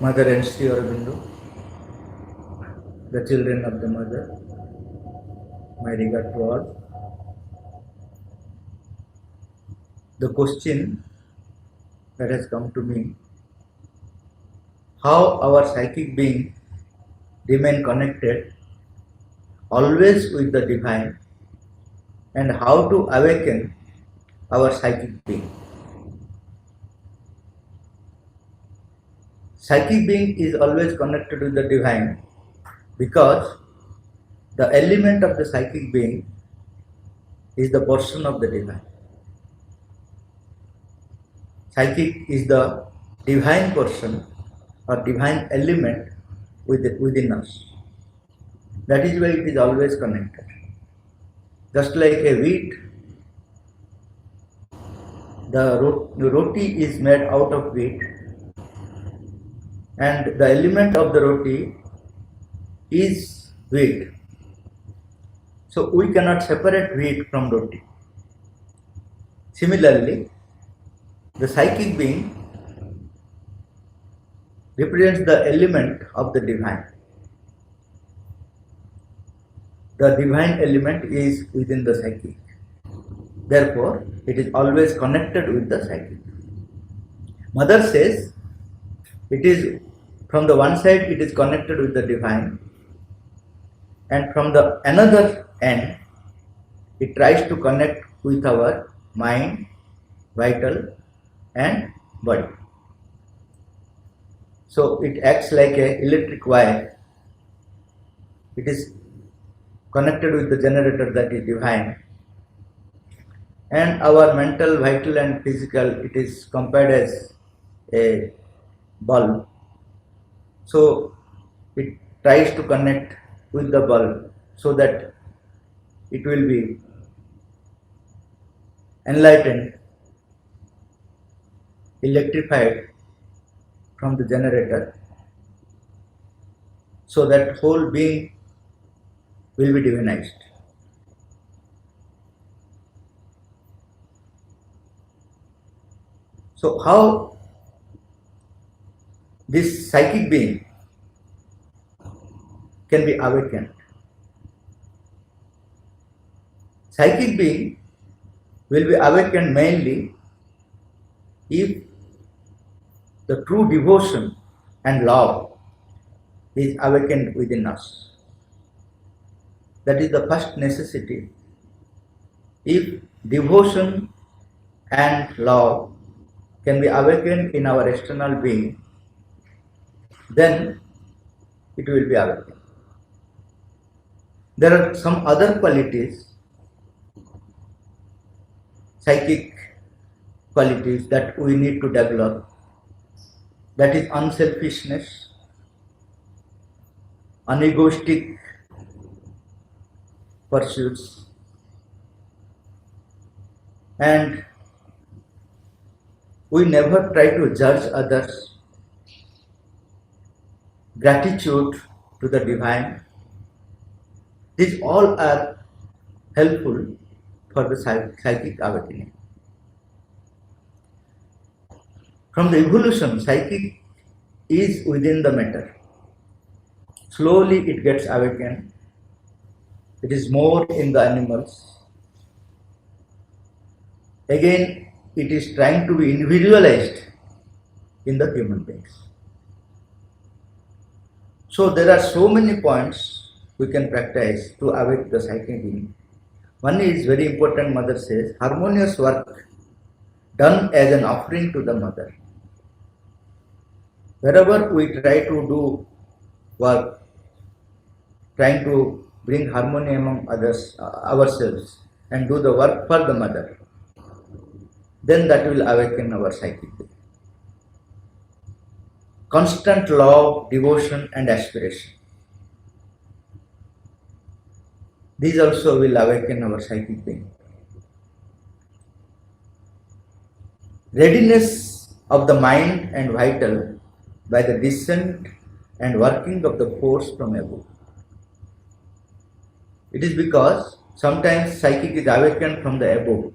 Mother and Sri Aurobindo, the children of the Mother, my regard to all. The question that has come to me, how our psychic being remain connected always with the divine, and how to awaken our psychic being. Psychic being is always connected with the divine because the element of the psychic being is the portion of the divine. Psychic is the divine portion or divine element within us. That is why it is always connected. Just like a wheat, the roti is made out of wheat, and the element of the roti is wheat. So we cannot separate wheat from roti. Similarly, the psychic being represents the element of the divine. The divine element is within the psychic. Therefore, it is always connected with the psychic. Mother says, it is from the one side it is connected with the divine, and from the another end it tries to connect with our mind, vital and body. So it acts like an electric wire. It is connected with the generator, that is divine, and our mental, vital and physical, it is compared as a bulb. So it tries to connect with the bulb so that it will be enlightened, electrified from the generator, so that whole being will be divinized. So how this psychic being can be awakened? Psychic being will be awakened mainly if the true devotion and love is awakened within us. That is the first necessity. If devotion and love can be awakened in our external being, then it will be awakened. There are some other qualities, psychic qualities, that we need to develop. That is unselfishness, unegoistic pursuits, and we never try to judge others, gratitude to the divine. These all are helpful for the psychic awakening. From the evolution, psychic is within the matter. Slowly it gets awakened. It is more in the animals. Again, it is trying to be individualized in the human beings. So there are so many points we can practice to awake the psychic being. One is very important, Mother says, harmonious work done as an offering to the Mother. Wherever we try to do work, trying to bring harmony among others, ourselves, and do the work for the Mother, then that will awaken our psychic being. Constant love, devotion and aspiration. These also will awaken our psychic being. Readiness of the mind and vital by the descent and working of the force from above. It is because sometimes psychic is awakened from the above.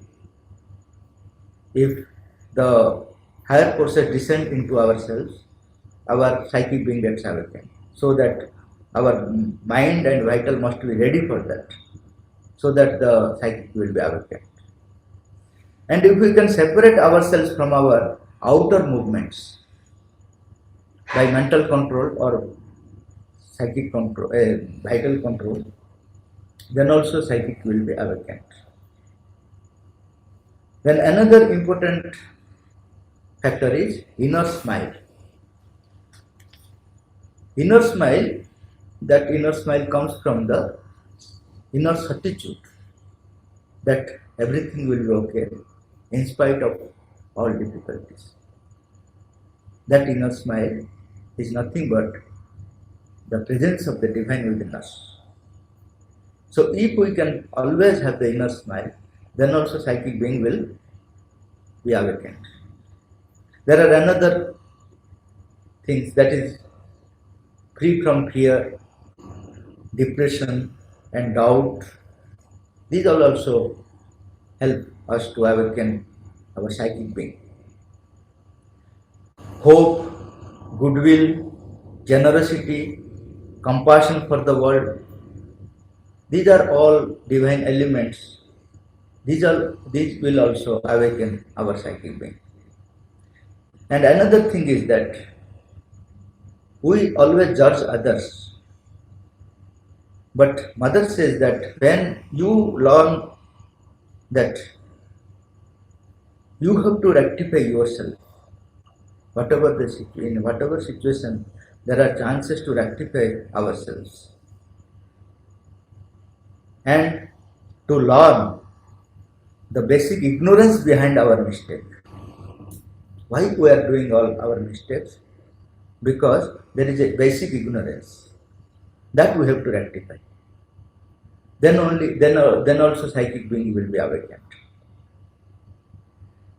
If the higher forces descend into ourselves, our psychic being gets awakened. So that our mind and vital must be ready for that, so that the psychic will be awakened. And if we can separate ourselves from our outer movements by mental control or psychic control, vital control, then also psychic will be awakened. Then another important factor is inner smile. Inner smile, that inner smile comes from the inner certitude that everything will be okay in spite of all difficulties. That inner smile is nothing but the presence of the divine within us. So if we can always have the inner smile, then also psychic being will be awakened. There are another things, that is free from fear, depression and doubt. These all also help us to awaken our psychic being. Hope, goodwill, generosity, compassion for the world, these are all divine elements. These will also awaken our psychic being. And another thing is that we always judge others. But Mother says that when you learn that you have to rectify yourself, in whatever situation, there are chances to rectify ourselves. And to learn the basic ignorance behind our mistake. Why we are doing all our mistakes? Because there is a basic ignorance that we have to rectify. Then also psychic being will be awakened.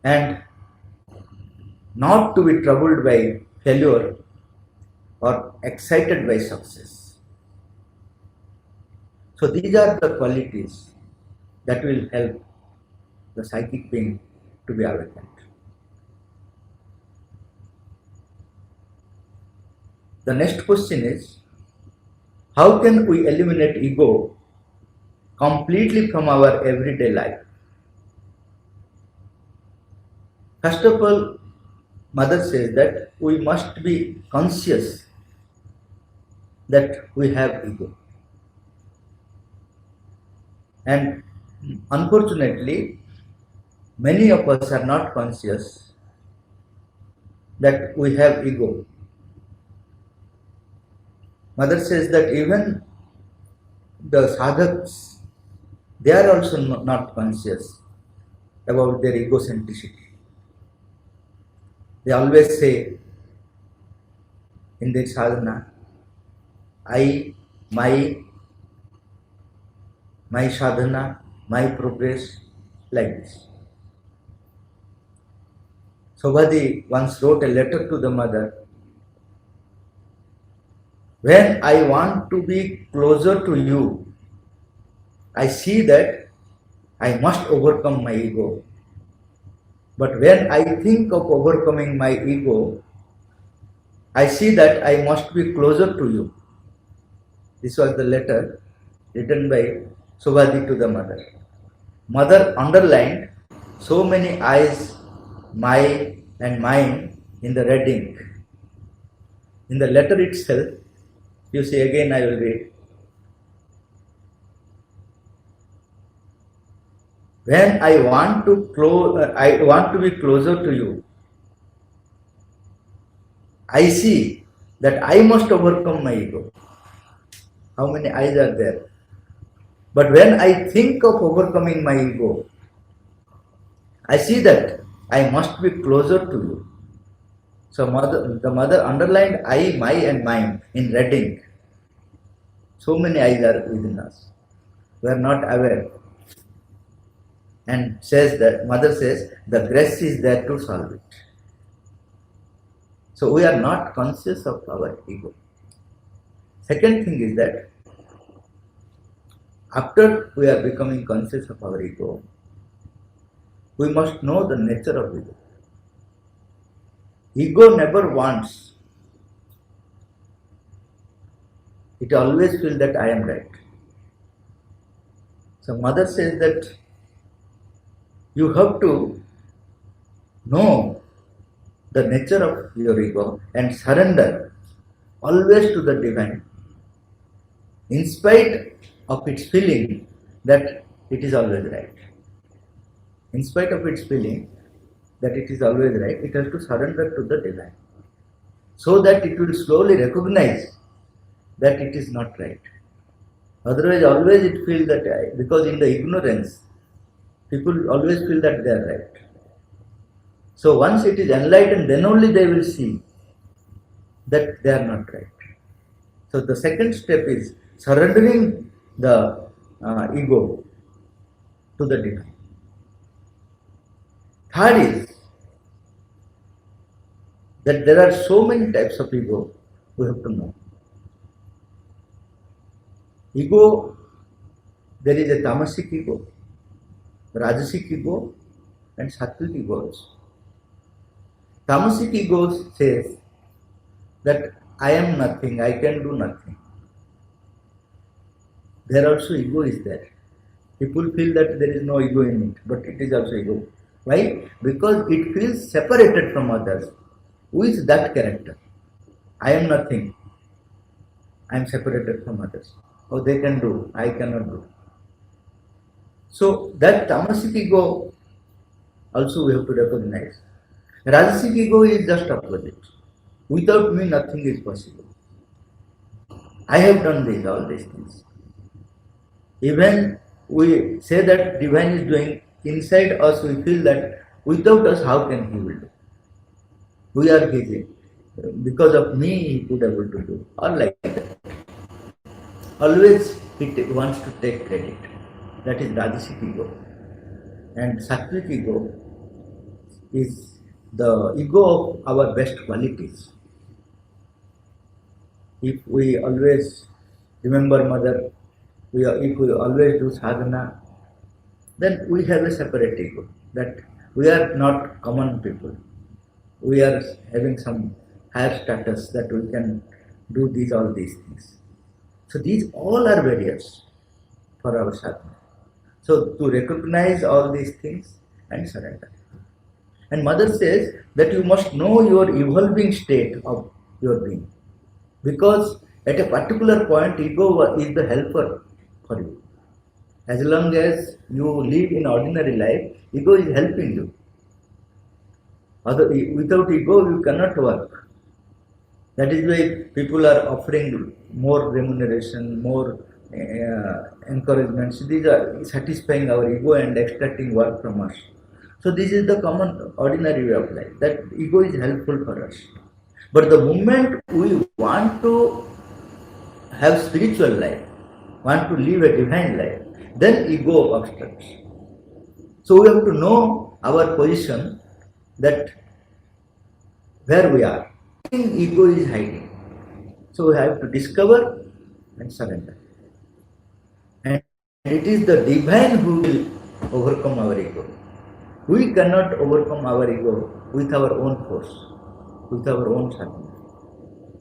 And not to be troubled by failure or excited by success. So these are the qualities that will help the psychic being to be awakened. The next question is, how can we eliminate ego completely from our everyday life? First of all, Mother says that we must be conscious that we have ego. And unfortunately, many of us are not conscious that we have ego. Mother says that even the sadhaks, they are also not conscious about their egocentricity. They always say in their sadhana, I, my sadhana, my progress, like this. Saubhadi once wrote a letter to the mother. When I want to be closer to you, I see that I must overcome my ego. But when I think of overcoming my ego, I see that I must be closer to you. This was the letter written by Saubhadi to the mother. Mother underlined so many I's, my and mine in the red ink. In the letter itself, you see, again I will read. When I want to be closer to you, I see that I must overcome my ego. How many I's are there? But when I think of overcoming my ego, I see that I must be closer to you. So the mother underlined I, my and mine in red ink. So many I's are within us. We are not aware. And Mother says, the grace is there to solve it. So we are not conscious of our ego. Second thing is that after we are becoming conscious of our ego, we must know the nature of ego. Ego never wants it always feels that I am right. So mother says that you have to know the nature of your ego and surrender always to the divine, in spite of its feeling that it is always right. In spite of its feeling that it is always right, it has to surrender to the divine, so that it will slowly recognize that it is not right. Otherwise, always it feels that because in the ignorance, people always feel that they are right. So once it is enlightened, then only they will see that they are not right. So the second step is surrendering the ego to the divine. Third is that there are so many types of ego we have to know. Ego, there is a tamasic ego, rajasic ego, and sattvic ego also. Tamasic ego says that I am nothing, I can do nothing. There also ego is there. People feel that there is no ego in it, but it is also ego. Why? Because it feels separated from others. Who is that character? I am nothing. I am separated from others. Oh, they can do, I cannot do. So that tamasic ego also we have to recognize. Rajasic ego is just opposite. Without me, nothing is possible. I have done all these things. Even we say that divine is doing, inside us we feel that without us, how can he will do? We are his. Because of me, he could able to do. Or like that. Always he wants to take credit. That is Rajasic ego. And Sattvic ego is the ego of our best qualities. If we always remember mother, if we always do sadhana, then we have a separate ego, that we are not common people. We are having some higher status, that we can do all these things. So these all are barriers for our sadhana. So to recognize all these things and surrender. And mother says that you must know your evolving state of your being. Because at a particular point, ego is the helper for you. As long as you live in ordinary life, ego is helping you. Without ego, you cannot work. That is why people are offering more remuneration, more encouragement. So these are satisfying our ego and extracting work from us. So this is the common ordinary way of life. That ego is helpful for us. But the moment we want to have spiritual life, want to live a divine life, then ego obstructs. So we have to know our position, that where we are. Ego is hiding. So we have to discover and surrender. And it is the divine who will overcome our ego. We cannot overcome our ego with our own force, with our own sadhana.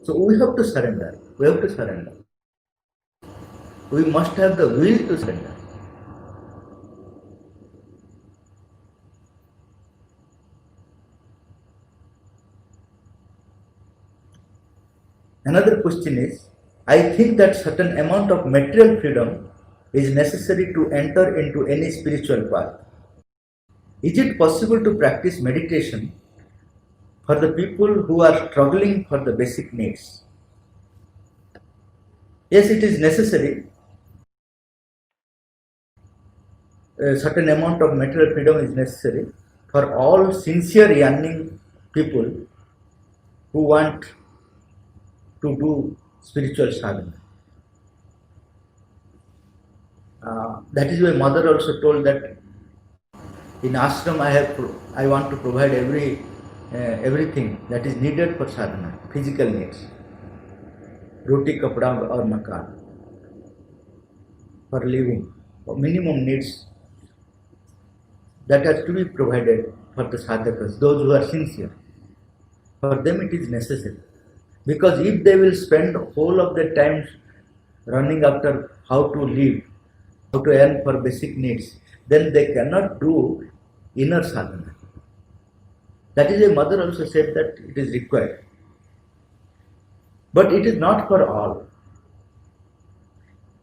So we have to surrender. We have to surrender. We must have the will to surrender. Another question is, I think that certain amount of material freedom is necessary to enter into any spiritual path. Is it possible to practice meditation for the people who are struggling for the basic needs? Yes, it is necessary. A certain amount of material freedom is necessary for all sincere yearning people who want to do spiritual sadhana. That is why mother also told that in ashram I want to provide everything that is needed for sadhana, physical needs, roti, kapda or makan, for living, for minimum needs that has to be provided for the sadhakas, those who are sincere. For them it is necessary. Because if they will spend whole of their time running after how to live, how to earn for basic needs, then they cannot do inner sadhana. That is why mother also said that it is required. But it is not for all.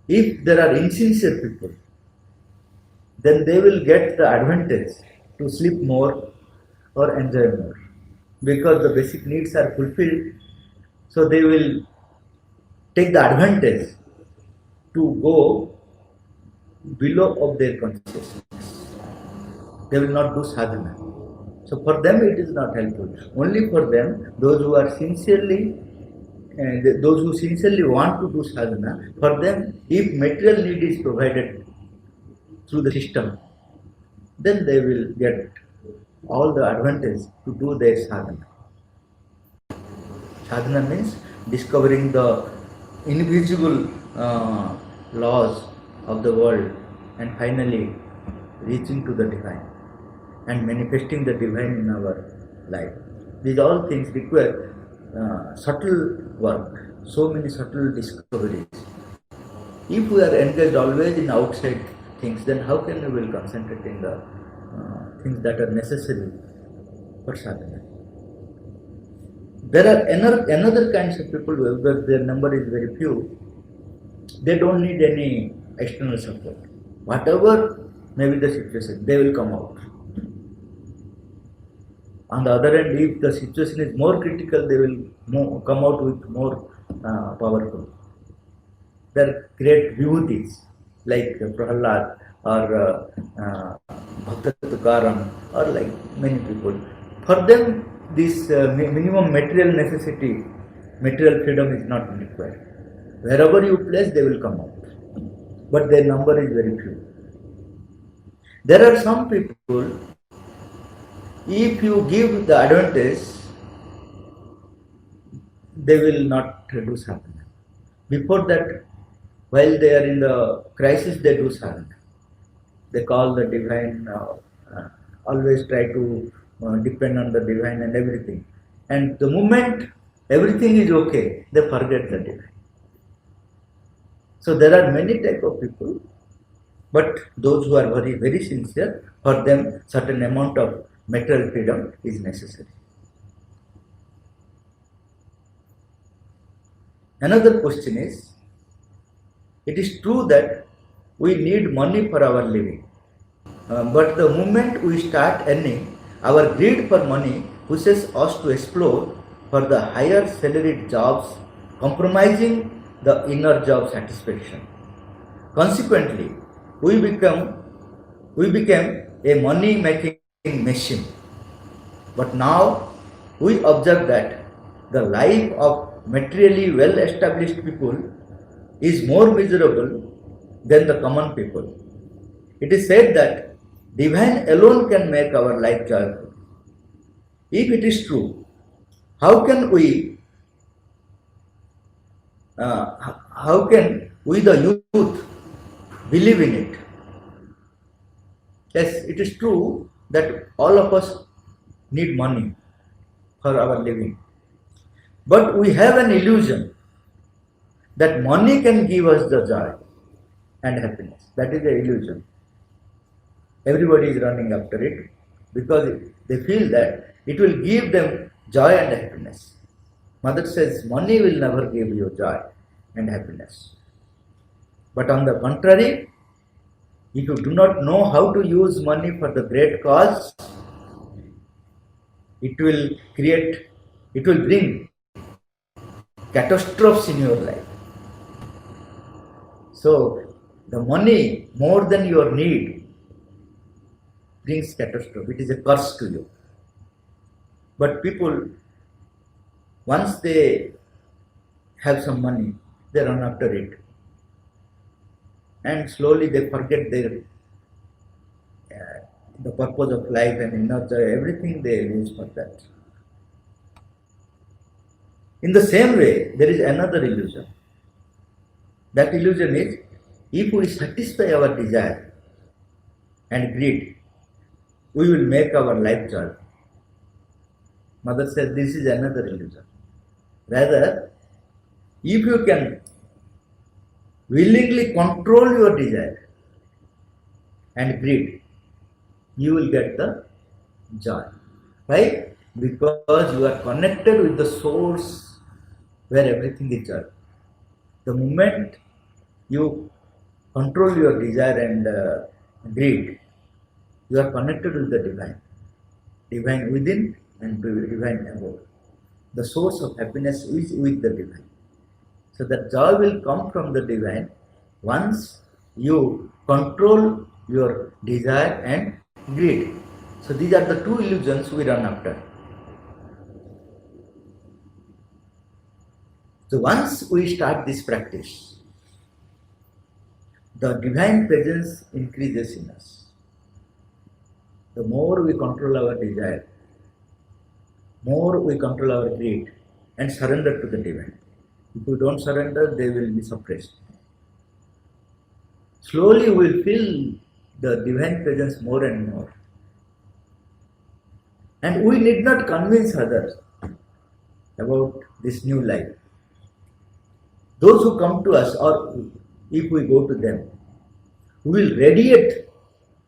If there are insincere people, then they will get the advantage to sleep more or enjoy more. Because the basic needs are fulfilled, so they will take the advantage to go below of their consciousness. They will not do sadhana. So for them it is not helpful. Only for them, those who sincerely want to do sadhana, for them, if material need is provided through the system, then they will get all the advantage to do their sadhana. Sadhana means discovering the invisible laws of the world and finally reaching to the divine and manifesting the divine in our life. These all things require subtle work, so many subtle discoveries. If we are engaged always in outside things, then how can we will concentrate in the things that are necessary for sadhana? There are another kinds of people where their number is very few. They don't need any external support. Whatever may be the situation, they will come out. On the other hand, if the situation is more critical, they will come out with more powerful. There are great vibhutis like Prahalad or Bhakta Tukaram or like many people. For them, this minimum material necessity, material freedom is not required. Wherever you place, they will come out. But their number is very few. There are some people, if you give the advantage, they will not do sadhana. Before that, while they are in the crisis, they do sadhana. They call the divine, always try to depend on the divine and everything. And the moment everything is okay, they forget the divine. So there are many type of people, but those who are very, very sincere, for them certain amount of material freedom is necessary. Another question is, it is true that we need money for our living, but the moment we start earning, our greed for money pushes us to explore for the higher salaried jobs, compromising the inner job satisfaction. Consequently, we became a money-making machine. But now we observe that the life of materially well-established people is more miserable than the common people. It is said that divine alone can make our life joyful. If it is true, how can we the youth believe in it? Yes, it is true that all of us need money for our living. But we have an illusion that money can give us the joy and happiness. That is the illusion. Everybody is running after it because they feel that it will give them joy and happiness. Mother says money will never give you joy and happiness. But on the contrary, if you do not know how to use money for the great cause, it will bring catastrophes in your life. So, the money more than your need brings catastrophe. It is a curse to you. But people, once they have some money, they run after it. And slowly they forget the purpose of life and inner joy, everything they use for that. In the same way, there is another illusion. That illusion is, if we satisfy our desire and greed, we will make our life joyful. Mother says this is another illusion. Rather, if you can willingly control your desire and greed, you will get the joy. Why? Because you are connected with the source where everything is joy. The moment you control your desire and greed, you are connected with the divine, divine within and divine above. The source of happiness is with the divine. So that joy will come from the divine once you control your desire and greed. So these are the two illusions we run after. So once we start this practice, the divine presence increases in us. The more we control our desire, more we control our greed and surrender to the divine. If we don't surrender, they will be suppressed. Slowly we will feel the divine presence more and more. And we need not convince others about this new life. Those who come to us, or if we go to them, we will radiate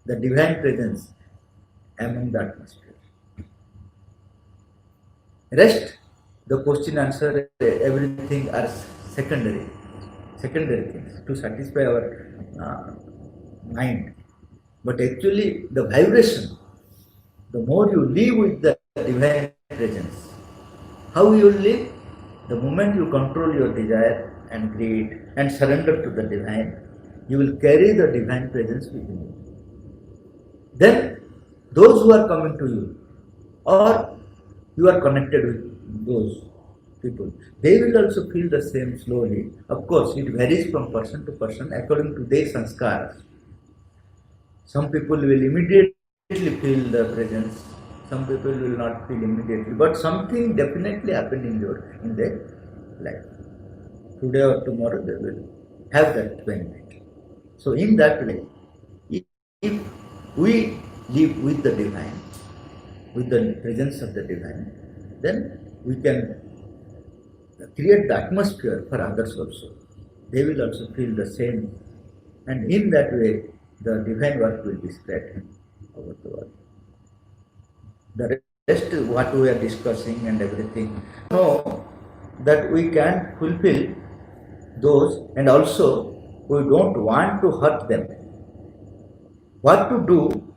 the divine presence among the atmosphere. Rest, the question, answer, everything are secondary things to satisfy our mind. But actually, the vibration, the more you live with the divine presence, how you live? The moment you control your desire and greed and surrender to the divine, you will carry the divine presence within you. Then, those who are coming to you, or you are connected with those people, they will also feel the same slowly. Of course, it varies from person to person according to their sanskars. Some people will immediately feel the presence, some people will not feel immediately, but something definitely happened in their life. Today or tomorrow they will have that benefit. So in that way, if we live with the divine, with the presence of the divine, then we can create the atmosphere for others also. They will also feel the same, and in that way the divine work will be spread over the world. The rest what we are discussing and everything, know that we can fulfill those, and also we don't want to hurt them. What to do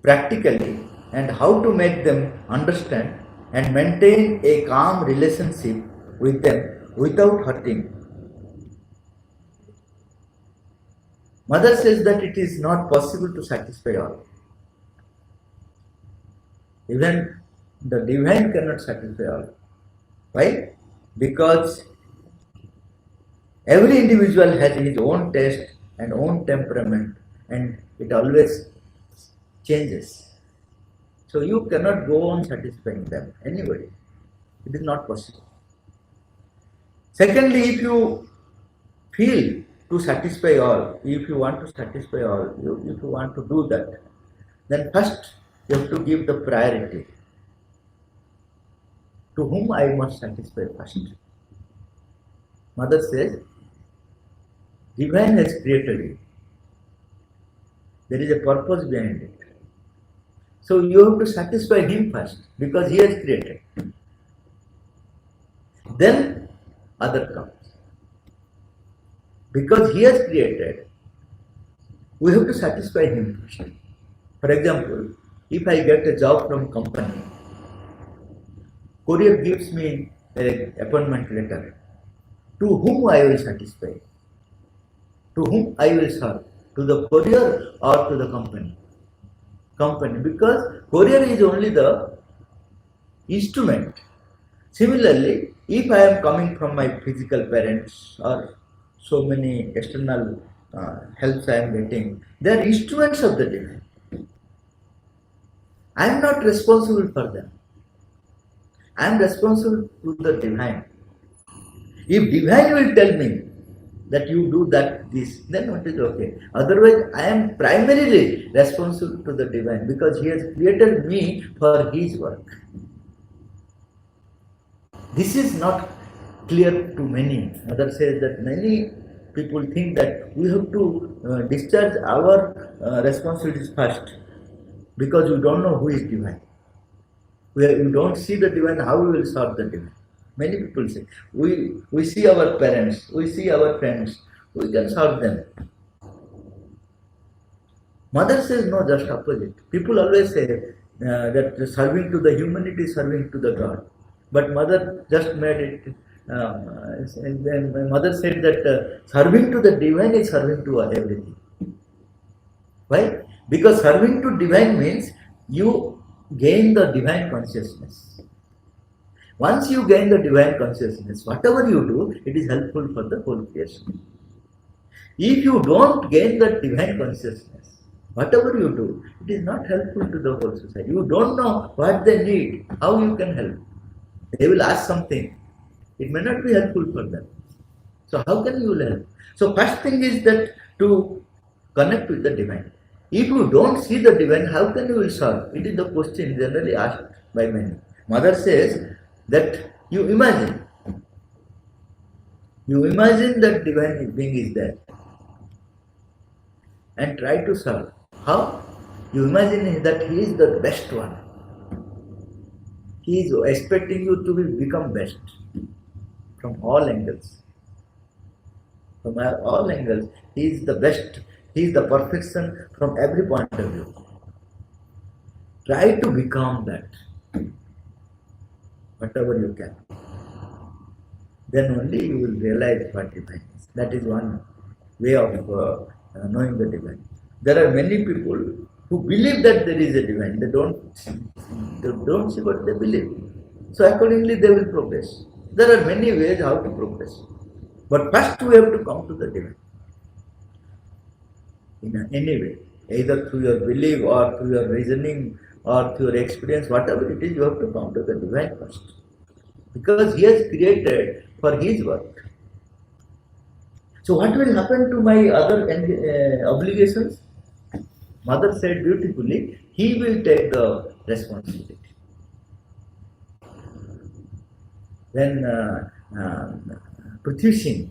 practically and how to make them understand and maintain a calm relationship with them without hurting. Mother says that it is not possible to satisfy all. Even the divine cannot satisfy all. Why? Because every individual has his own taste and own temperament, and it always changes. So you cannot go on satisfying them, anybody. It is not possible. Secondly, if you feel to satisfy all, if you want to satisfy all, if you want to do that, then first you have to give the priority. To whom I must satisfy first? Mother says, divine has created you. There is a purpose behind it. So you have to satisfy him first, because he has created. Then other comes. Because he has created, we have to satisfy him first. For example, if I get a job from company, courier gives me an appointment letter. To whom I will satisfy? To whom I will serve? To the courier or to the company? Company, because courier is only the instrument. Similarly, if I am coming from my physical parents or so many external helps I am getting, they are instruments of the divine. I am not responsible for them. I am responsible to the divine. If divine will tell me that you do that, this, then what is okay. Otherwise, I am primarily responsible to the divine, because he has created me for his work. This is not clear to many. Mother says that many people think that we have to discharge our responsibilities first because we don't know who is divine. We don't see the divine, how we will serve the divine? Many people say, we see our parents, we see our friends, we can serve them. Mother says no, just opposite. People always say that serving to the humanity is serving to the God. But mother just made it, and then my mother said that serving to the divine is serving to everything. Why? Because serving to divine means you gain the divine consciousness. Once you gain the divine consciousness, whatever you do, it is helpful for the whole creation. If you don't gain the divine consciousness, whatever you do, it is not helpful to the whole society. You don't know what they need, how you can help. They will ask something. It may not be helpful for them. So how can you help? So first thing is that to connect with the divine. If you don't see the divine, how can you serve? It is the question generally asked by many. Mother says that you imagine that divine being is there and try to serve. How? You imagine that he is the best one. He is expecting you to become best from all angles. From all angles, he is the best. He is the perfection from every point of view. Try to become that, whatever you can. Then only you will realize what divine is. That is one way of knowing the divine. There are many people who believe that there is a divine. They don't see what they believe. So accordingly they will progress. There are many ways how to progress. But first we have to come to the divine. In any way, either through your belief or through your reasoning or through your experience, whatever it is, you have to come to the divine first. Because he has created for his work. So what will happen to my other obligations? Mother said beautifully, he will take the responsibility. When Prithvi Singh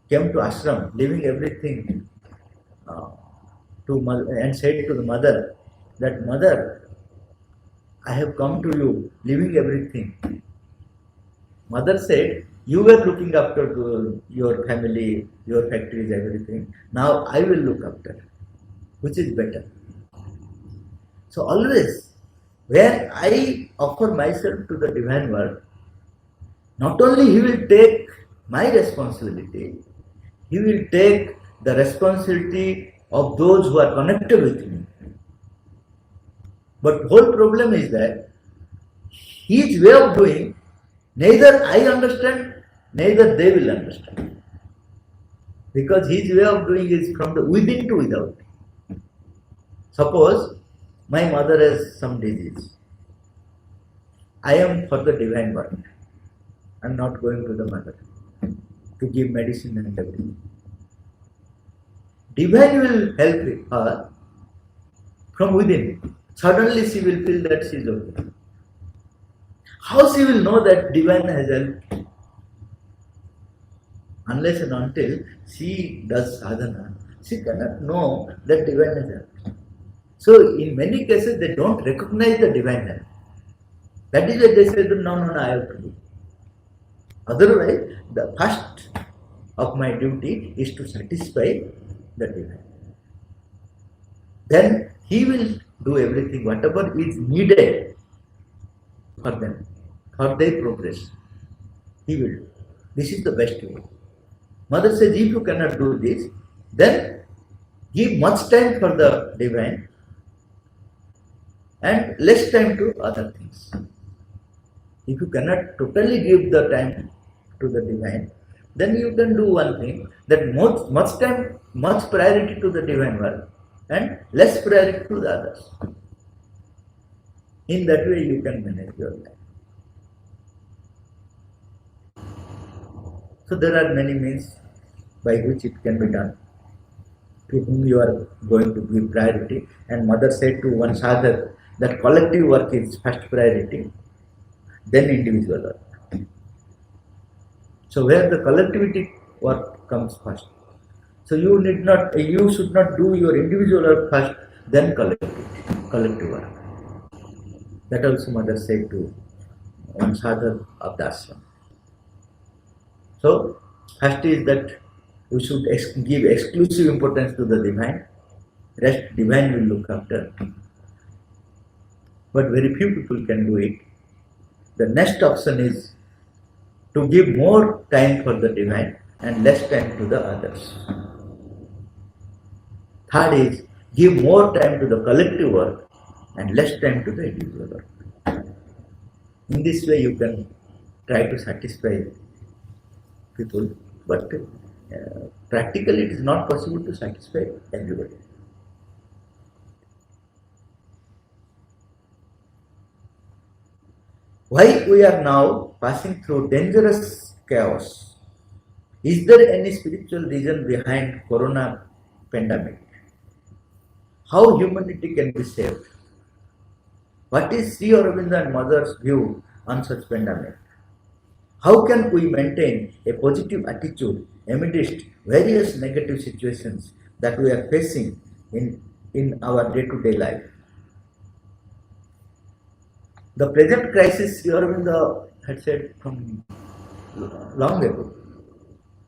came to ashram, leaving everything and said to the mother that, Mother, I have come to you, leaving everything. Mother said, you were looking after your family, your factories, everything. Now I will look after. Which is better? So always, when I offer myself to the divine world, not only he will take my responsibility, he will take the responsibility of those who are connected with me. But whole problem is that his way of doing, neither I understand, neither they will understand. Because his way of doing is from the within to without. Suppose my mother has some disease. I am for the divine work. I am not going to the mother to give medicine and everything. Divine will help her from within. Suddenly she will feel that she is okay. How she will know that divine has helped? Unless and until she does sadhana, she cannot know that divine has helped. So in many cases they don't recognize the divine help. That is why they say, no, I have to do. Otherwise, the first of my duty is to satisfy the divine. Then he will do everything, whatever is needed for them, for their progress. He will do. This is the best way. Mother says, if you cannot do this, then give much time for the divine and less time to other things. If you cannot totally give the time to the divine, then you can do one thing, that much priority to the divine work and less priority to the others. In that way you can manage your life. So there are many means by which it can be done, to whom you are going to give priority. And mother said to one sadhak that collective work is first priority, then individual work. So where the collectivity work comes first. So you should not do your individual work first, then collective work. That also mother said to one sadhak of the ashram. So first is that we should give exclusive importance to the divine. Rest divine will look after. But very few people can do it. The next option is to give more time for the divine and less time to the others. Third is give more time to the collective work and less time to the individual work. In this way you can try to satisfy people, but practically it is not possible to satisfy everybody. Why we are now passing through dangerous chaos? Is there any spiritual reason behind corona pandemic? How humanity can be saved? What is Sri Aurobindo and Mother's view on such pandemic? How can we maintain a positive attitude amidst various negative situations that we are facing in our day-to-day life? The present crisis, Sri Aurobindo had said from long ago.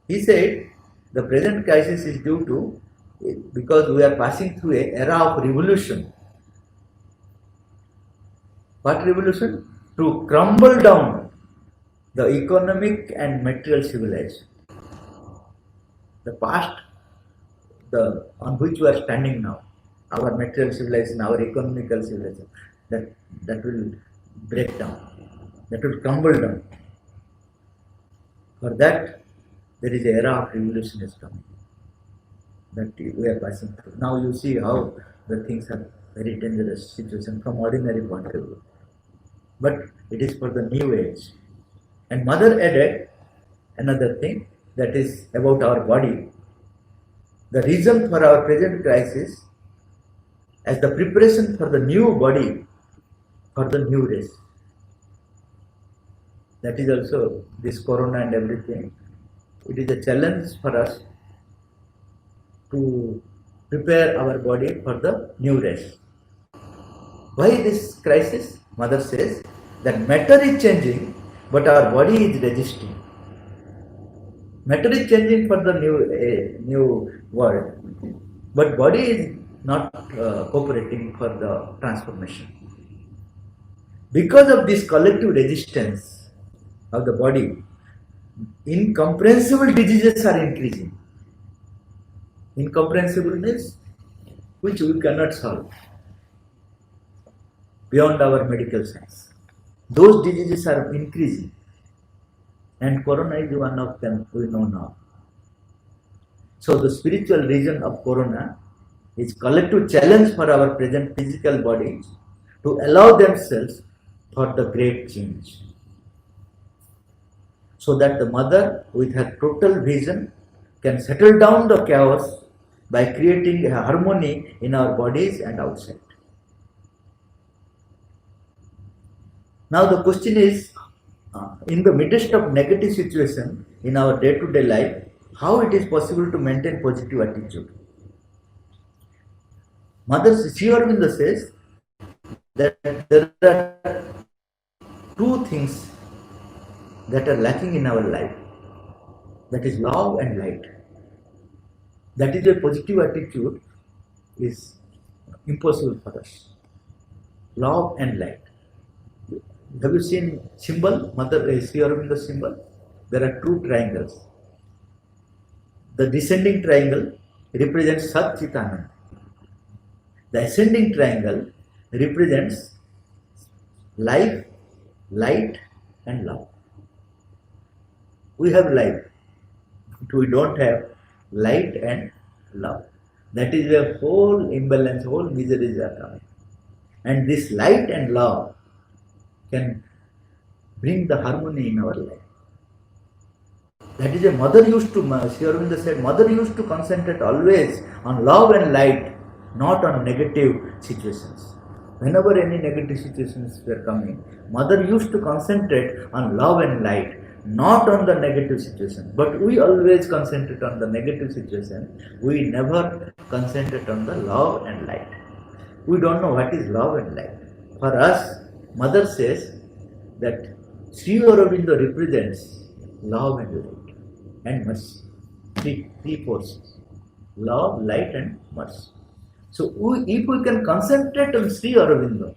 He said the present crisis is due to because we are passing through an era of revolution. What revolution? To crumble down the economic and material civilization. The past, on which we are standing now, our material civilization, our economical civilization, that will break down, that will crumble down. For that, there is an era of revolution is coming that we are passing through. Now you see how the things are very dangerous situation from ordinary point of view. But it is for the new age. And Mother added another thing that is about our body. The reason for our present crisis as the preparation for the new body, for the new race. That is also this corona and everything. It is a challenge for us to prepare our body for the new race. Why this crisis? Mother says that matter is changing, but our body is resisting. Matter is changing for the new world, but body is not cooperating for the transformation. Because of this collective resistance of the body, incomprehensible diseases are increasing. Incomprehensible means which we cannot solve beyond our medical science. Those diseases are increasing, and corona is one of them we know now. So the spiritual reason of corona is collective challenge for our present physical bodies to allow themselves for the great change. So that the Mother with her total vision can settle down the chaos by creating a harmony in our bodies and outside. Now the question is, in the midst of negative situation in our day-to-day life, how it is possible to maintain positive attitude? Mother Sri Aurobindo says that there are two things that are lacking in our life. That is love and light. That is a positive attitude is impossible for us. Love and light. Have you seen symbol, Mother Sri Aurobindo symbol? There are two triangles. The descending triangle represents Sat Chit Anand. The ascending triangle represents life, light and love. We have life, but we don't have light and love. That is where whole imbalance, whole miseries are coming. And this light and love can bring the harmony in our life. That is a Mother used to, Sri Aurobindo said, Mother used to concentrate always on love and light, not on negative situations. Whenever any negative situations were coming, Mother used to concentrate on love and light, not on the negative situation. But we always concentrate on the negative situation. We never concentrate on the love and light. We don't know what is love and light. For us, Mother says that Sri Aurobindo represents love and light and mercy. Three forces: love, light, and mercy. So, if we can concentrate on Sri Aurobindo,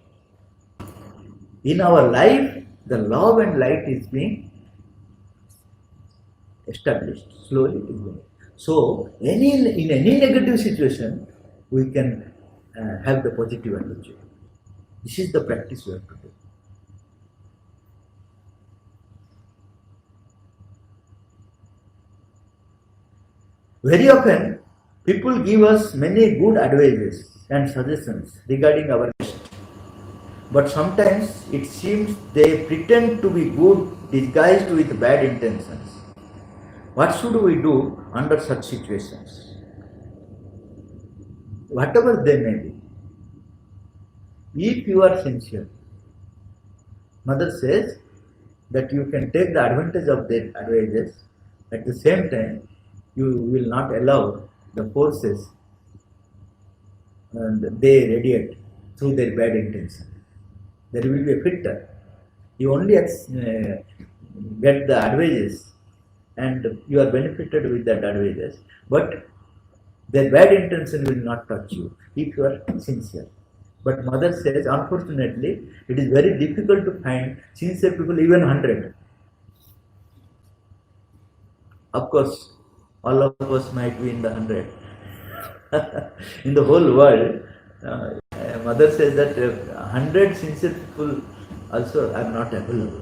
in our life, the love and light is being established slowly. So, in any negative situation, we can have the positive attitude. This is the practice we have to do. Very often, people give us many good advices and suggestions regarding our life. But sometimes it seems they pretend to be good disguised with bad intentions. What should we do under such situations? Whatever they may be, if you are sincere, Mother says that you can take the advantage of their advices. At the same time, you will not allow the forces and they radiate through their bad intention. There will be a filter. You only get the advices and you are benefited with that advices, but their bad intention will not touch you if you are sincere. But Mother says, unfortunately, it is very difficult to find sincere people, even 100. Of course, all of us might be in the 100. In the whole world, Mother says that 100 sincere people also are not available.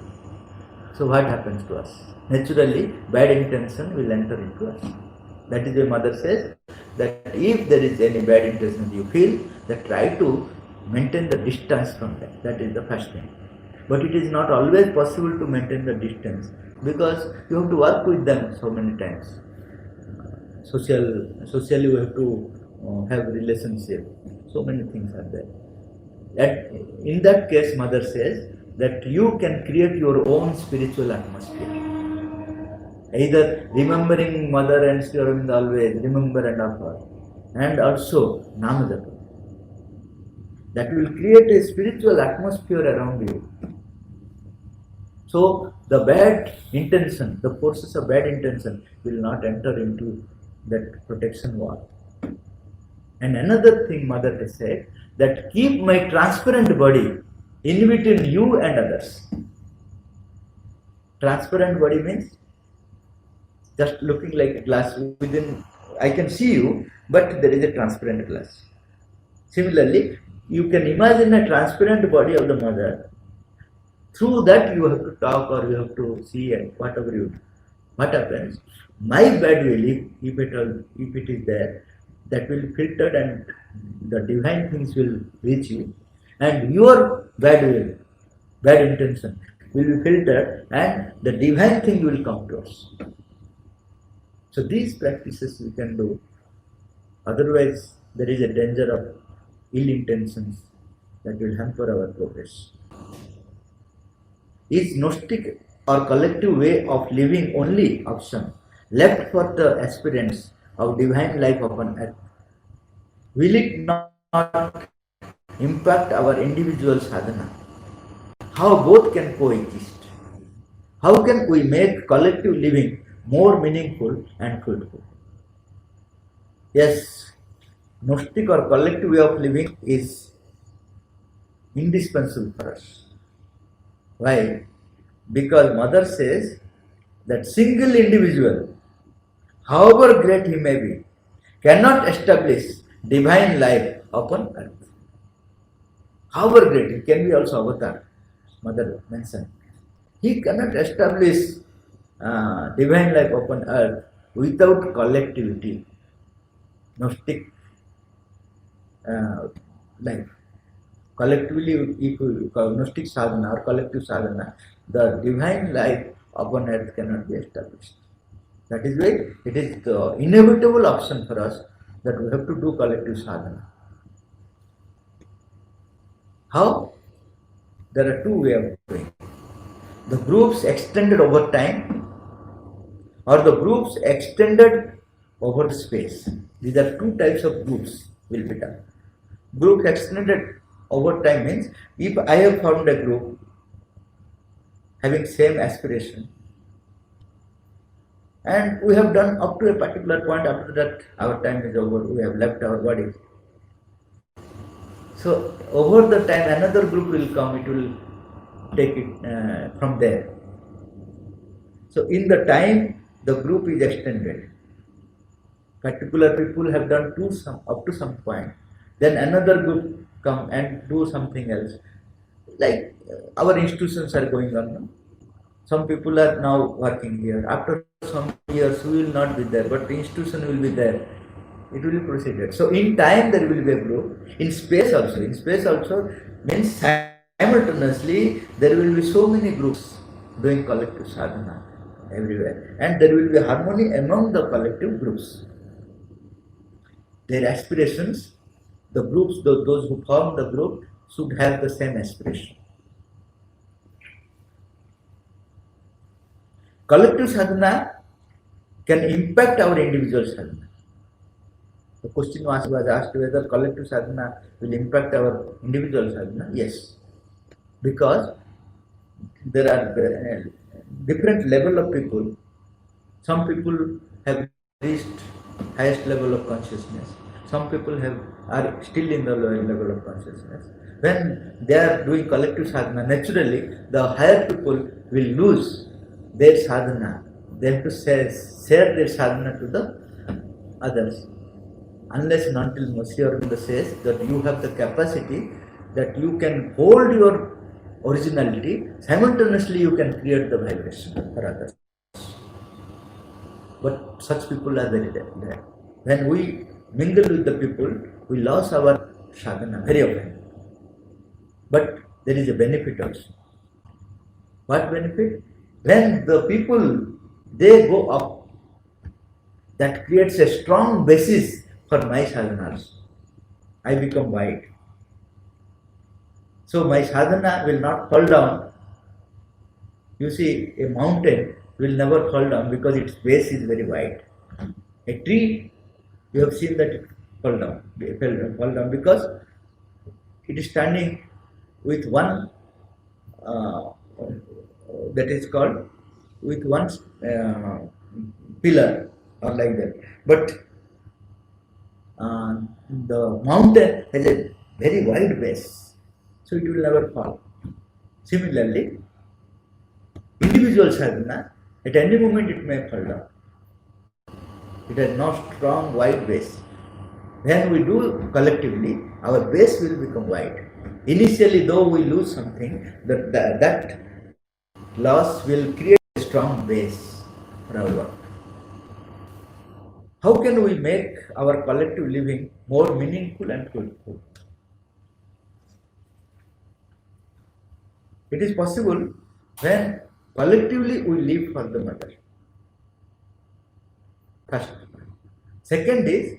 So what happens to us? Naturally, bad intention will enter into us. That is why Mother says that if there is any bad intention you feel, that try to maintain the distance from them. That is the first thing. But it is not always possible to maintain the distance because you have to work with them so many times. Socially we have to have relationship. So many things are there. In that case, Mother says that you can create your own spiritual atmosphere. Either remembering Mother and Sri Aurobindo always, remember and offer, and also Namajapa. That will create a spiritual atmosphere around you. So the bad intention, the forces of bad intention will not enter into that protection wall. And another thing Mother has said, that keep my transparent body in between you and others. Transparent body means just looking like a glass within, I can see you, but there is a transparent glass. Similarly, you can imagine a transparent body of the Mother. Through that you have to talk or you have to see and whatever you do. What happens? My bad will, if it is there, that will filter and the divine things will reach you, and your bad will, bad intention will be filtered and the divine thing will come to us. So these practices we can do. Otherwise, there is a danger of ill intentions that will hamper our progress. Is Gnostic or collective way of living only option left for the aspirants of divine life upon earth? Will it not impact our individual sadhana? How both can coexist? How can we make collective living more meaningful and fruitful? Yes, Gnostic or collective way of living is indispensable for us. Why? Because Mother says that single individual, however great he may be, cannot establish divine life upon earth. However great, he can be also avatar, Mother mentioned. He cannot establish divine life upon earth without collectivity, Gnostic life. Collectively, if Gnostic sadhana or collective sadhana, the divine life upon earth cannot be established. That is why it is the inevitable option for us that we have to do collective sadhana. How? There are two ways of doing. the groups extended over time or the groups extended over space. These are two types of groups will be done. Group extended over time means if I have found a group having same aspiration and we have done up to a particular point, after that our time is over, we have left our body. So over the time another group will come, it will take it from there. So in the time the group is extended. Particular people have done up to some point. Then another group come and do something else. Like our institutions are going on. No? Some people are now working here. After some years we will not be there, but the institution will be there. It will be proceeded. So in time there will be a group. In space also. In space also means simultaneously there will be so many groups doing collective sadhana everywhere. And there will be harmony among the collective groups. Their aspirations, the groups, those who form the group should have the same aspiration. Collective sadhana can impact our individual sadhana. The question was asked whether collective sadhana will impact our individual sadhana. Yes, because there are different level of people. Some people have reached highest level of consciousness. Some people are still in the lower level of consciousness. When they are doing collective sadhana, naturally the higher people will lose their sadhana. They have to share their sadhana to the others. Unless and until Mahasi Aurobindo says that you have the capacity that you can hold your originality, simultaneously you can create the vibration for others. But such people are very rare. When we mingle with the people, we lose our sadhana very often. But there is a benefit also. What benefit? When the people, they go up, that creates a strong basis for my sadhanas. I become wide. So my sadhana will not fall down. You see, a mountain will never fall down because its base is very wide. A tree, you have seen that it fall down because it is standing with one that is called with one pillar or like that. But the mountain has a very wide base, so it will never fall. Similarly, individual sadhana, at any moment it may fall down. It has no strong wide base. When we do collectively, our base will become wide. Initially, though we lose something, that loss will create a strong base for our work. How can we make our collective living more meaningful and fruitful? It is possible when collectively we live for the mother. First. Second is,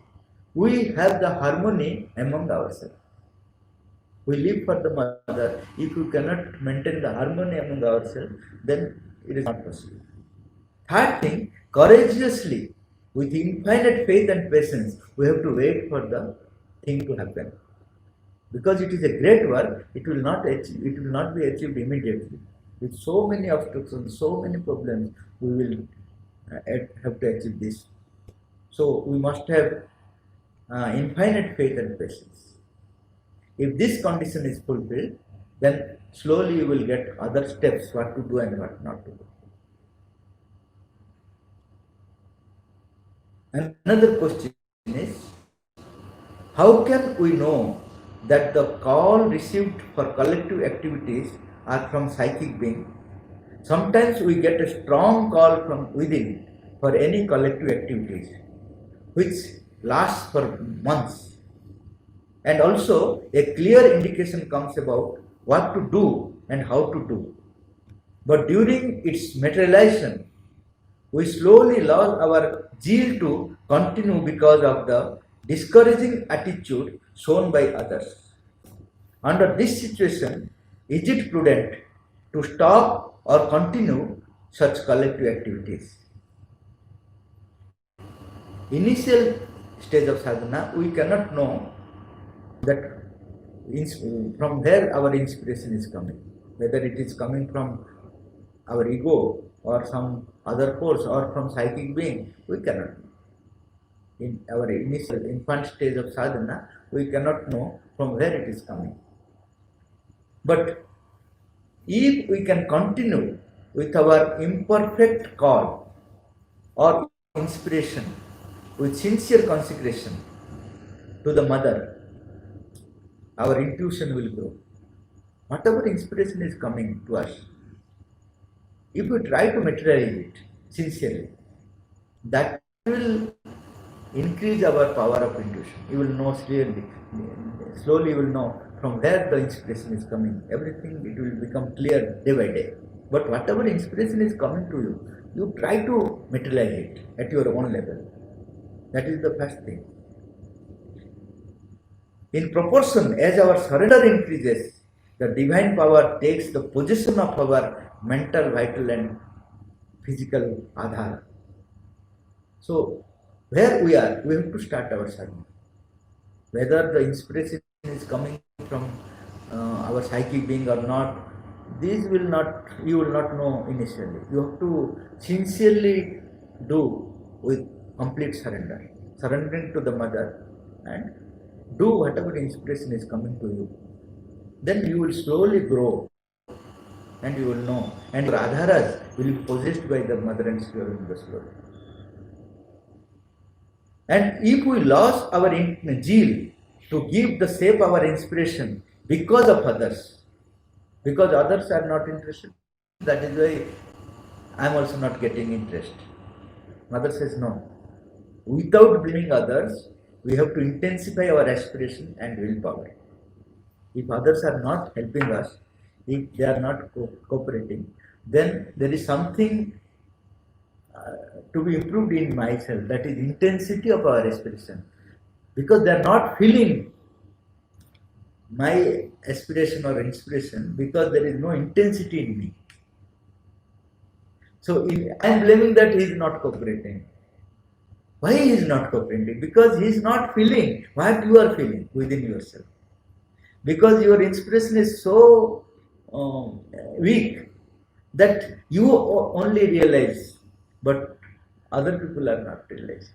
we have the harmony among ourselves. We live for the mother. If we cannot maintain the harmony among ourselves, then it is not possible. Third thing, courageously, with infinite faith and patience, we have to wait for the thing to happen. Because it is a great work, it will not be achieved immediately. With so many obstacles, so many problems, we will have to achieve this. So we must have infinite faith and patience. If this condition is fulfilled, then slowly you will get other steps, what to do and what not to do. And another question is, how can we know that the call received for collective activities are from psychic being? Sometimes we get a strong call from within for any collective activities, which lasts for months. And also a clear indication comes about what to do and how to do. But during its materialization, we slowly lose our zeal to continue because of the discouraging attitude shown by others. Under this situation, is it prudent to stop or continue such collective activities. Initial stage of sadhana, we cannot know that from where our inspiration is coming, whether it is coming from our ego or some other force or from psychic being, we cannot know. In our initial infant stage of sadhana, we cannot know from where it is coming. But if we can continue with our imperfect call or inspiration with sincere consecration to the mother, our intuition will grow. Whatever inspiration is coming to us, if we try to materialize it sincerely, that will increase our power of intuition. You will know clearly, slowly you will know from where the inspiration is coming. Everything, it will become clear day by day. But whatever inspiration is coming to you, you try to materialize it at your own level. That is the first thing. In proportion as our surrender increases, the divine power takes the possession of our mental, vital and physical adhara. So, where we are, we have to start our sadhana. Whether the inspiration is coming from our psychic being or not, you will not know initially. You have to sincerely do with complete surrender. Surrendering to the mother and do whatever inspiration is coming to you. Then you will slowly grow and you will know. And your adharas will be possessed by the mother and Shiva slowly. And if we lost our zeal to give the shape our inspiration because of others, because others are not interested, that is why I am also not getting interest. Mother says no. Without blaming others, we have to intensify our aspiration and willpower. If others are not helping us, if they are not cooperating, then there is something to be improved in myself, that is intensity of our aspiration, because they are not feeling my aspiration or inspiration, because there is no intensity in me. So I am blaming that he is not cooperating. Why he is not cooperating? Because he is not feeling what you are feeling within yourself. Because your inspiration is so weak that you only realize, but other people are not realizing.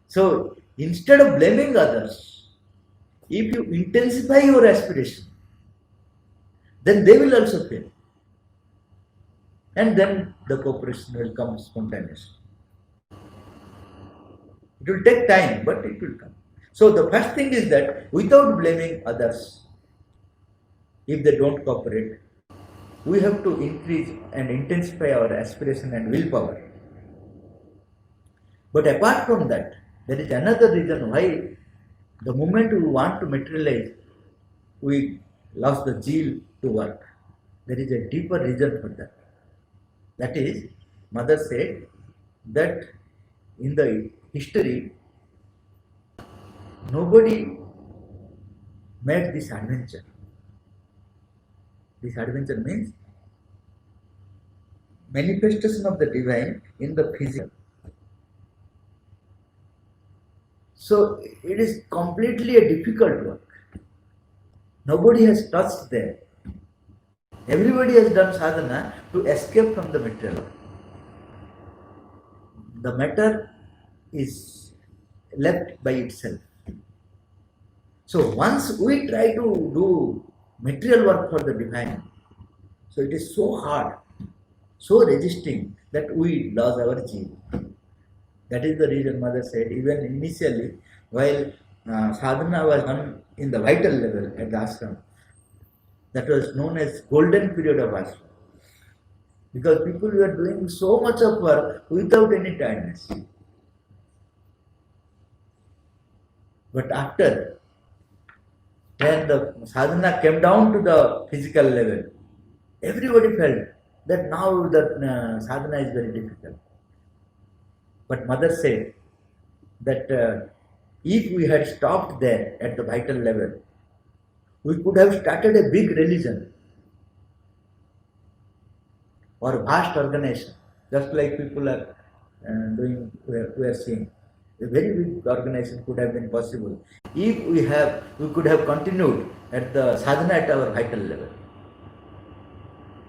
So instead of blaming others, if you intensify your aspiration, then they will also feel. And then the cooperation will come spontaneously. It will take time, but it will come. So the first thing is that without blaming others, if they don't cooperate, we have to increase and intensify our aspiration and willpower. But apart from that, there is another reason why the moment we want to materialize, we lost the zeal to work. There is a deeper reason for that. That is, Mother said that in the history, nobody made this adventure. This adventure means manifestation of the divine in the physical. So it is completely a difficult work. Nobody has touched there. Everybody has done sadhana to escape from the material world. The matter is left by itself. So once we try to do material work for the divine, so it is so hard, so resisting, that we lose our zeal. That is the reason Mother said, even initially, while sadhana was done in the vital level at the ashram, that was known as golden period of ashram. Because people were doing so much of work without any tiredness. But after, when the sadhana came down to the physical level, everybody felt that now that sadhana is very difficult. But Mother said that if we had stopped there at the vital level, we could have started a big religion. or vast organization, just like people are doing, we are seeing. A very big organization could have been possible if we could have continued at the sadhana at our vital level.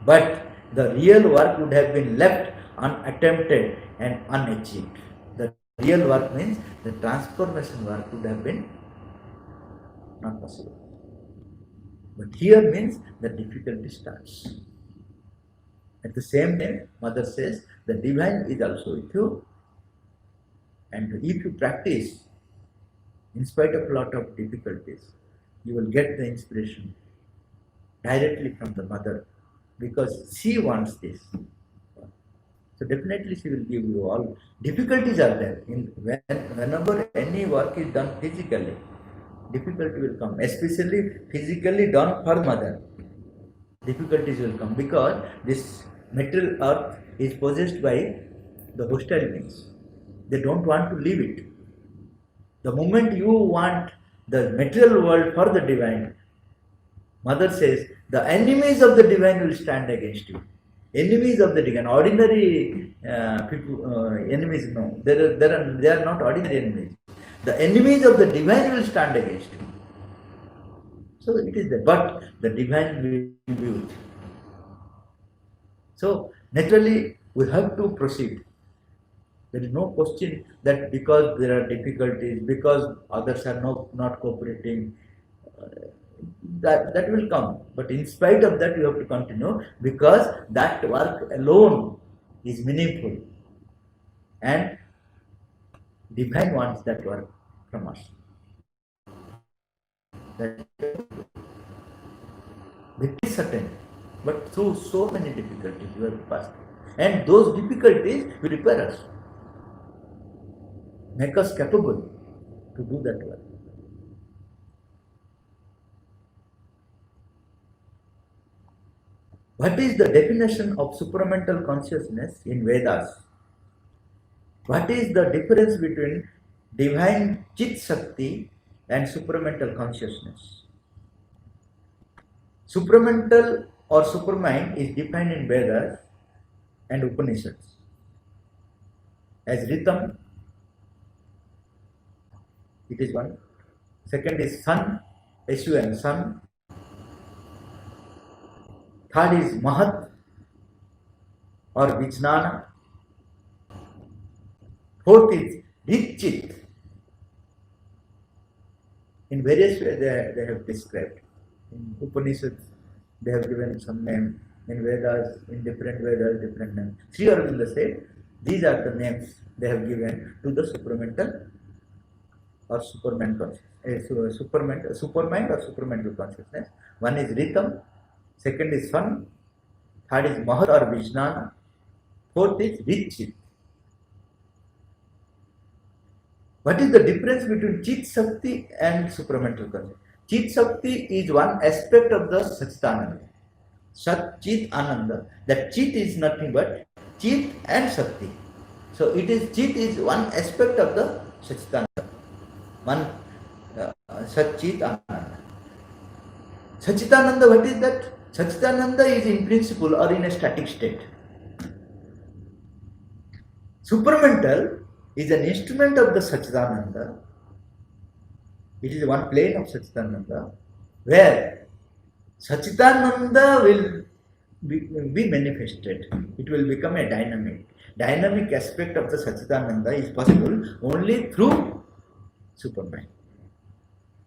But the real work would have been left unattempted and unachieved. The real work means the transformation work would have been not possible. But here means the difficulty starts. At the same time, Mother says the divine is also with you, and if you practice, in spite of a lot of difficulties, you will get the inspiration directly from the Mother, because she wants this. So definitely she will give you all. Difficulties are there. Whenever any work is done physically, difficulty will come, especially physically done for Mother. Difficulties will come because this material earth is possessed by the hostile beings. They don't want to leave it. The moment you want the material world for the divine, Mother says, the enemies of the divine will stand against you. Enemies of the divine, ordinary people, enemies, no, they are not ordinary enemies. The enemies of the divine will stand against you. So it is there, but the divine will be with you. So naturally, we have to proceed. There is no question that because there are difficulties, because others are not cooperating, that will come. But in spite of that, you have to continue, because that work alone is meaningful, and divine wants that work from us. That it is certain, but through so many difficulties we have to pass through. And those difficulties will prepare us, make us capable to do that work. What is the definition of supramental consciousness in Vedas? What is the difference between divine Chit Shakti and supramental consciousness? Supramental or supermind is defined in Vedas and Upanishads as Ritam. It is one. Second is Sun, S-U-N, Sun. Third is Mahat or Vijnana. Fourth is Richit. In various ways they have described. In Upanishads, they have given some name. In Vedas, in different Vedas, different names. Sri Aurobindo said, these are the names they have given to the supramental or superman consciousness. Supermind or supramental consciousness. One is Ritam, second is Sun, third is Mahat or Vijnana, fourth is Richit. What is the difference between Chit Shakti and supramental consciousness? Chit Shakti is one aspect of the Satchitananda. Sat Chit Ananda. That Chit is nothing but Chit and Shakti. So it is Chit is one aspect of the Satchitananda. One Sat Chit Ananda. Satchitananda, what is that? Satchitananda is in principle or in a static state. Supramental is an instrument of the Satchitananda. It is one plane of Satchitananda where Satchitananda will be manifested. It will become a dynamic aspect of the Satchitananda is possible only through supermind.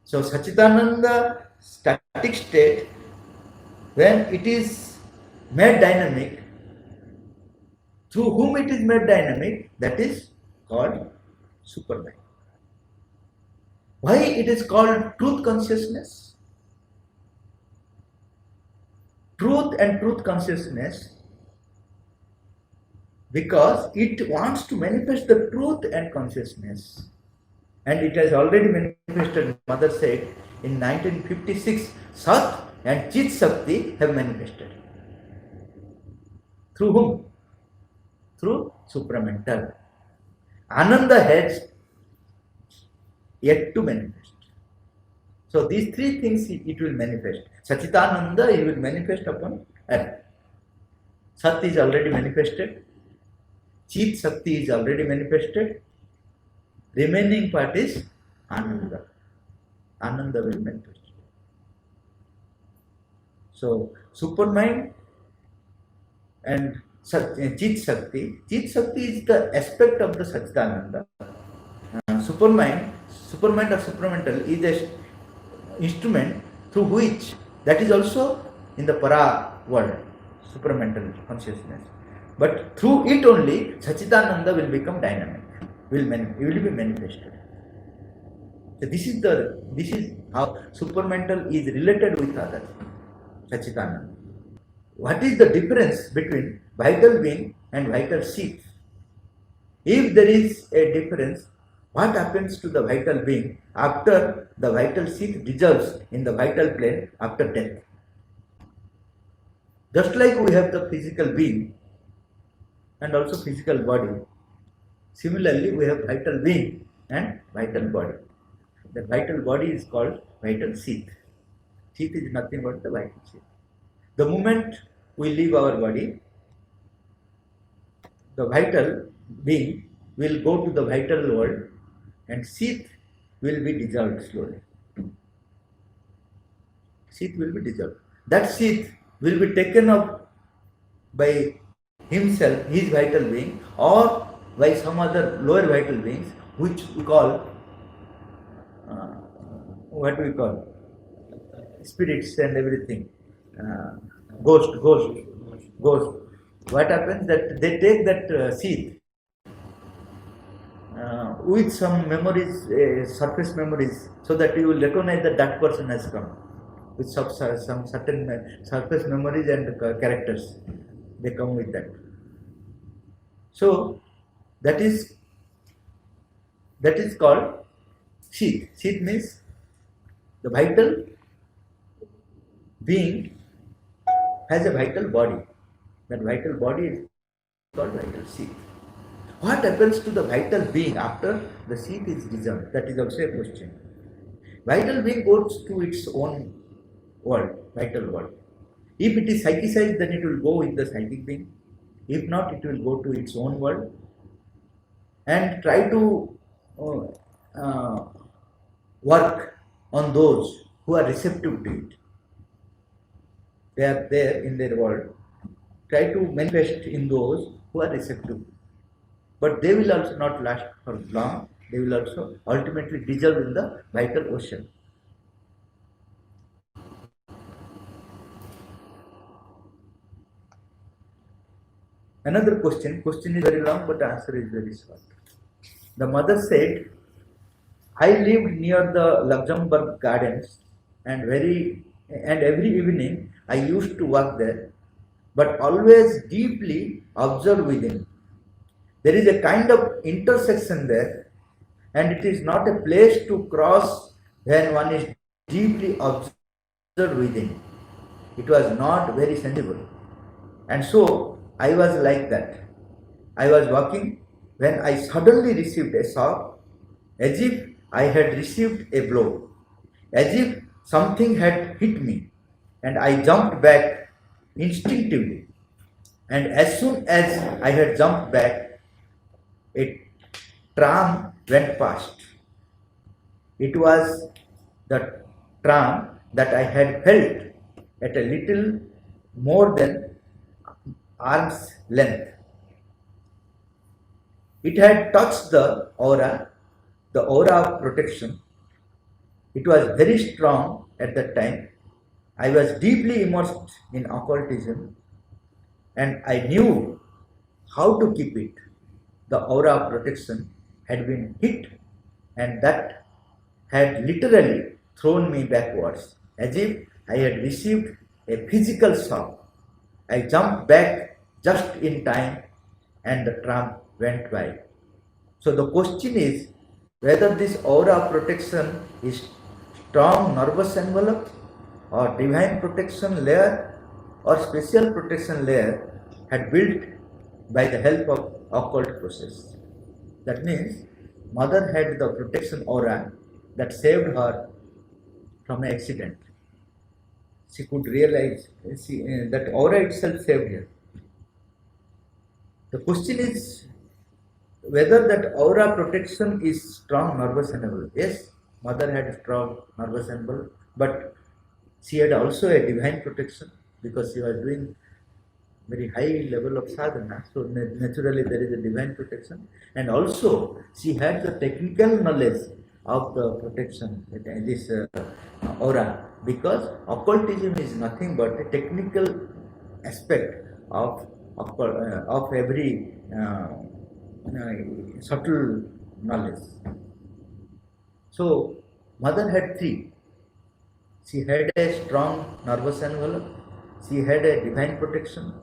So Satchitananda static state, when it is made dynamic, through whom it is made dynamic, that is called supermind. Why it is called truth consciousness? Truth and truth consciousness, because it wants to manifest the truth and consciousness. And it has already manifested. Mother said in 1956, Sat and Chit Shakti have manifested. Through whom? Through supramental. Ananda has yet to manifest. So these three things it will manifest. Satchitananda, he will manifest upon earth. Sat is already manifested, Chit Shakti is already manifested, remaining part is Ananda. Ananda will manifest. So, Supermind and Chit Shakti is the aspect of the Satchidananda. Supermind or supramental is the instrument through which, that is also in the para world, supramental consciousness. But through it only, Satchidananda will become dynamic, will be manifested. So this is how supramental is related with others, Satchidananda. What is the difference between vital being and vital seed? If there is a difference, what happens to the vital being after the vital seed dissolves in the vital plane after death? Just like we have the physical being and also physical body, similarly we have vital being and vital body. The vital body is called vital seed. Seed is nothing but the vital seed. The moment we leave our body, the vital being will go to the vital world and seed will be dissolved slowly. Seed will be dissolved. That seed will be taken up by himself, his vital being, or by some other lower vital beings, which we call, what we call, spirits and everything, ghost. What happens that they take that seed with some memories, surface memories, so that you will recognize that that person has come with some certain surface memories and characters. They come with that. So that is called seed. Seed means the vital being has a vital body. That vital body is called vital seed. What happens to the vital being after the seed is dissolved? That is also a question. Vital being goes to its own world, vital world. If it is psychicized, then it will go with the psychic being. If not, it will go to its own world and try to work on those who are receptive to it. They are there in their world. Try to manifest in those who are receptive. But they will also not last for long. They will also ultimately dissolve in the vital ocean. Another question is very long, but answer is very short. The mother said, I lived near the Luxembourg Gardens and every evening I used to walk there, but always deeply observe within. There is a kind of intersection there, and it is not a place to cross when one is deeply observed within. It was not very sensible. And so I was like that. I was walking when I suddenly received a shock, as if I had received a blow, as if something had hit me, and I jumped back instinctively. And as soon as I had jumped back, a tram went past. It was the tram that I had felt at a little more than arm's length. It had touched the aura of protection. It was very strong at that time. I was deeply immersed in occultism and I knew how to keep it. The aura of protection had been hit and that had literally thrown me backwards as if I had received a physical shock. I jumped back just in time and the tram went by. So the question is whether this aura of protection is strong nervous envelope or divine protection layer or special protection layer had built by the help of occult process. That means mother had the protection aura that saved her from an accident. She could realize that aura itself saved her. The question is whether that aura protection is strong nervous enable. Yes, mother had a strong nervous enable, but she had also a divine protection because she was doing very high level of sadhana. So naturally there is a divine protection, and also she had the technical knowledge of the protection, this aura, because occultism is nothing but a technical aspect of every subtle knowledge. So mother had three. She had a strong nervous envelope, she had a divine protection,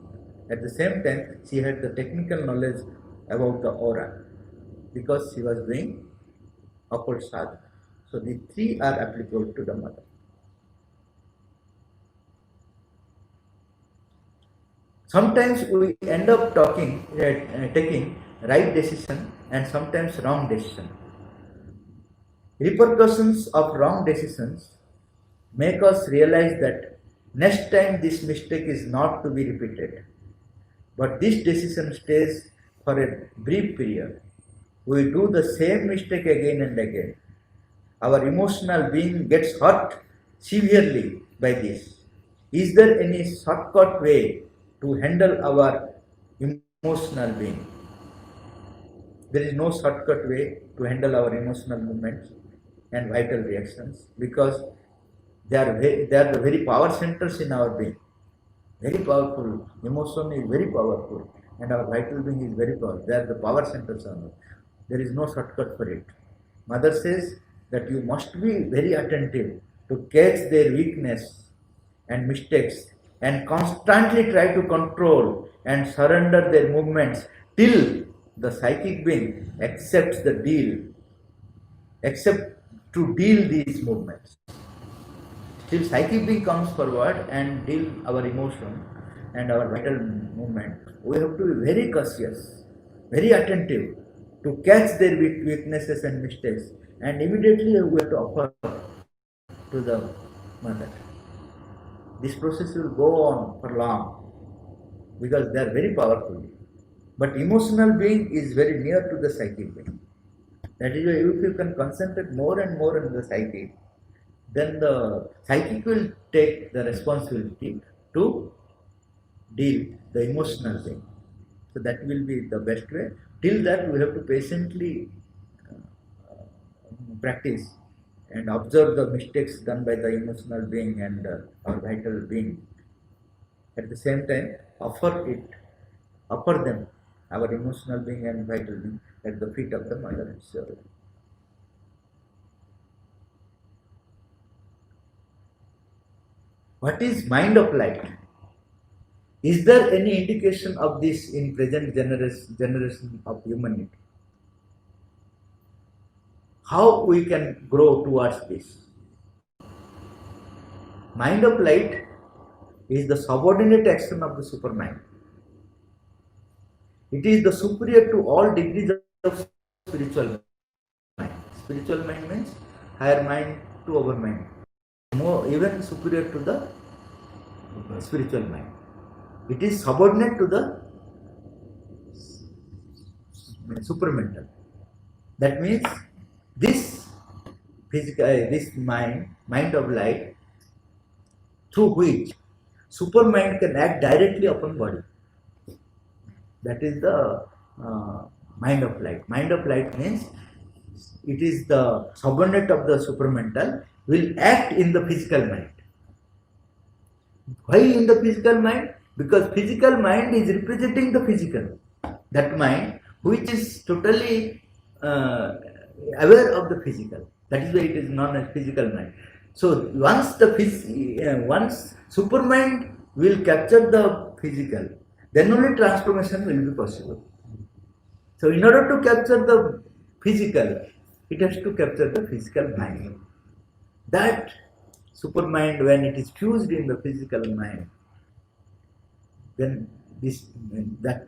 at the same time she had the technical knowledge about the aura because she was doing occult sadhana. So the three are applicable to the mother. Sometimes we end up taking right decision and sometimes wrong decision. Repercussions of wrong decisions make us realize that next time this mistake is not to be repeated. But this decision stays for a brief period. We do the same mistake again and again. Our emotional being gets hurt severely by this. Is there any shortcut way to handle our emotional being? There is no shortcut way to handle our emotional movements and vital reactions because they are the very power centers in our being. Very powerful. Emotion is very powerful, and our vital being is very powerful. They are the power centers on us. There is no shortcut for it. Mother says that you must be very attentive to catch their weakness and mistakes and constantly try to control and surrender their movements till the psychic being accepts the deal, accept to deal these movements. Till psychic being comes forward and deal our emotion and our vital movement, we have to be very cautious, very attentive to catch their weaknesses and mistakes, and immediately we have to offer to the mother. This process will go on for long because they are very powerful. But emotional being is very near to the psychic being. That is why if you can concentrate more and more on the psychic, then the psychic will take the responsibility to deal the emotional thing. So that will be the best way. Till that we have to patiently practice and observe the mistakes done by the emotional being and our vital being. At the same time, offer them, our emotional being and vital being, at the feet of the mother itself. What is mind of light? Is there any indication of this in present generation of humanity? How we can grow towards this? Mind of light is the subordinate action of the supermind. It is the superior to all degrees of spiritual mind. Spiritual mind means higher mind to our mind. More, even superior to the spiritual mind. It is subordinate to the supramental. That means this this mind of light, through which supermind can act directly upon body. That is the mind of light. Mind of light means it is the subordinate of the supramental, will act in the physical mind. Why in the physical mind? Because physical mind is representing the physical. That mind which is totally aware of the physical. That is why it is known as physical mind. So once once supermind will capture the physical, then only transformation will be possible. So in order to capture the physical, it has to capture the physical mind. That supermind, when it is fused in the physical mind, then that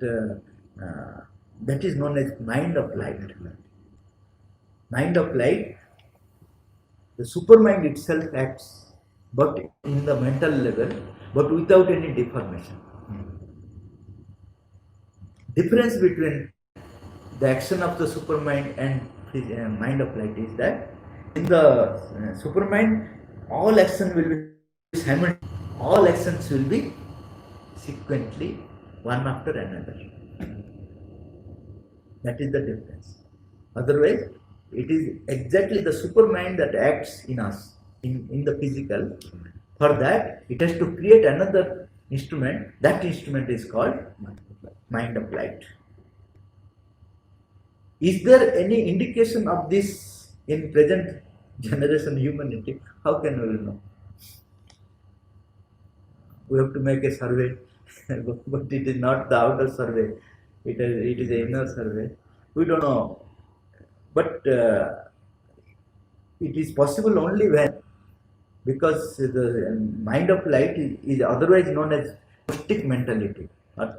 is known as mind of light. Mind of light, the supermind itself acts, but in the mental level, but without any deformation. difference between the action of the supermind and mind of light is that in the supermind, all action will be simultaneous. All actions will be sequentially one after another. That is the difference. Otherwise, it is exactly the supermind that acts in us, in the physical. For that, it has to create another instrument. That instrument is called mind of light. Is there any indication of this in present generation humanity? How can we know? We have to make a survey, but it is not the outer survey. It is an inner survey. We don't know, but it is possible only when, because the mind of light is otherwise known as Gnostic mentality.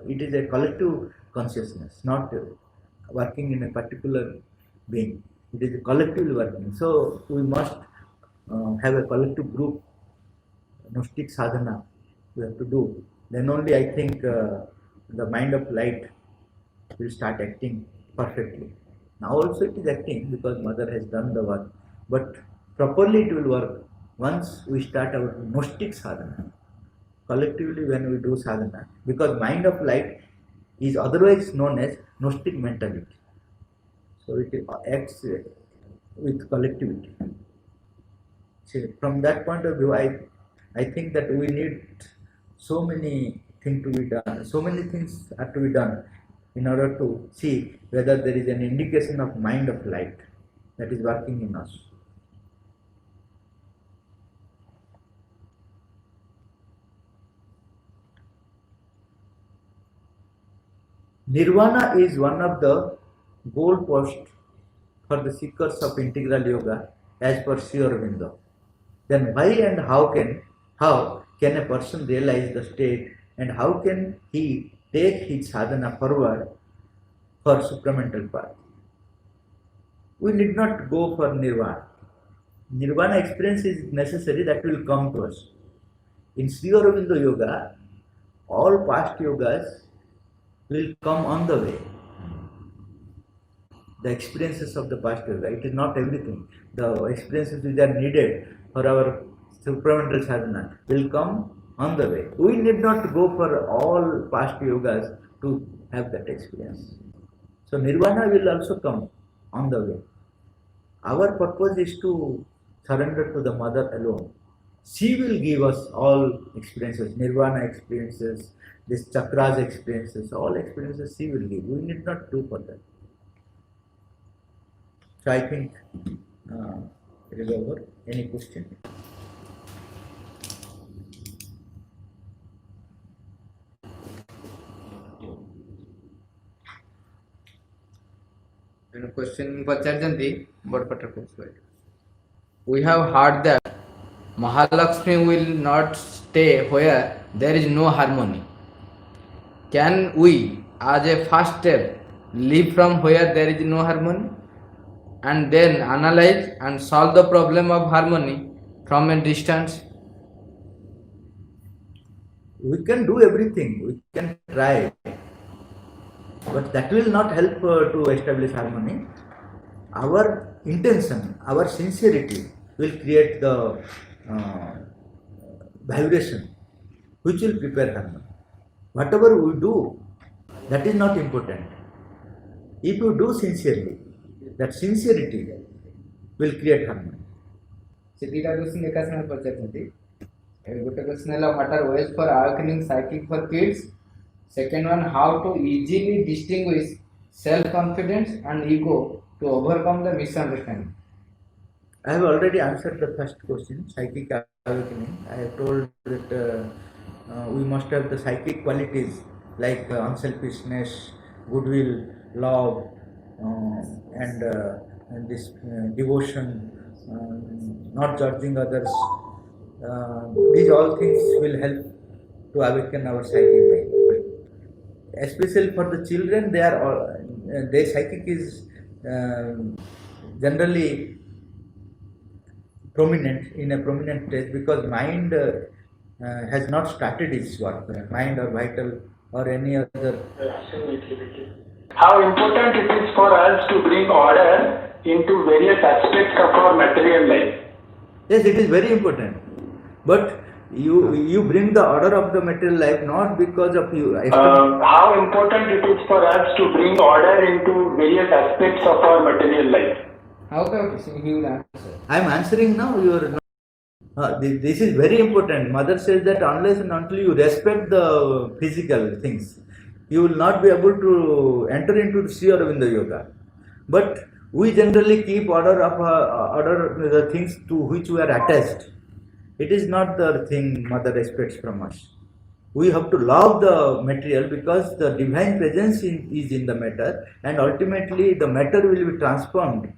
It is a collective consciousness, not working in a particular being. It is collectively working. So we must have a collective group, Gnostic sadhana we have to do. Then only I think the mind of light will start acting perfectly. Now also it is acting because mother has done the work, but properly it will work once we start our Gnostic sadhana. Collectively when we do sadhana, because mind of light is otherwise known as Gnostic mentality. So it acts with collectivity. So from that point of view, I think that we need so many things to be done. So many things are to be done in order to see whether there is an indication of mind of light that is working in us. Nirvana is one of the goalposts for the seekers of integral yoga as per Sri Aurobindo. Then why and how can a person realize the state, and how can he take his sadhana forward for supramental path? We need not go for nirvana. Nirvana experience is necessary, that will come to us. In Sri Aurobindo Yoga, all past yogas will come on the way. The experiences of the past yoga, it is not everything. The experiences which are needed for our supramental sadhana will come on the way. We need not go for all past yogas to have that experience. So nirvana will also come on the way. Our purpose is to surrender to the mother alone. She will give us all experiences, nirvana experiences, this chakras experiences, all experiences she will give. We need not do for that. So I think it is over. Any question? Question पचारजंती बड़पटर we have heard that Mahalakshmi will not stay where there is no harmony. Can we, as a first step, leave from where there is no harmony and then analyze and solve the problem of harmony from a distance? We can do everything, we can try, but that will not help to establish harmony. Our intention, our sincerity will create the vibration which will prepare harmony. Whatever we do, that is not important. If you do sincerely, that sincerity will create harmony. Sitira question ekasana pacharjanti. Gote question hela what are ways for awakening psychic for kids? Second one, how to easily distinguish self-confidence and ego to overcome the misunderstanding. I have already answered the first question, psychic awakening. I have told that we must have the psychic qualities like unselfishness, goodwill, love, and this devotion, not judging others. These all things will help to awaken our psychic mind. Especially for the children, they are all, their psychic is generally prominent in a prominent place because mind has not started its work. Mind or vital or any other. How important it is for us to bring order into various aspects of our material life. Yes, it is very important. But you bring the order of the material life not because of you. How important it is for us to bring order into various aspects of our material life. Okay, so he will answer. I am answering now. You are. This is very important. Mother says that unless and until you respect the physical things, you will not be able to enter into the Sri Aurobindo Yoga. But we generally keep order the things to which we are attached. It is not the thing Mother expects from us. We have to love the material because the divine presence is in the matter, and ultimately the matter will be transformed.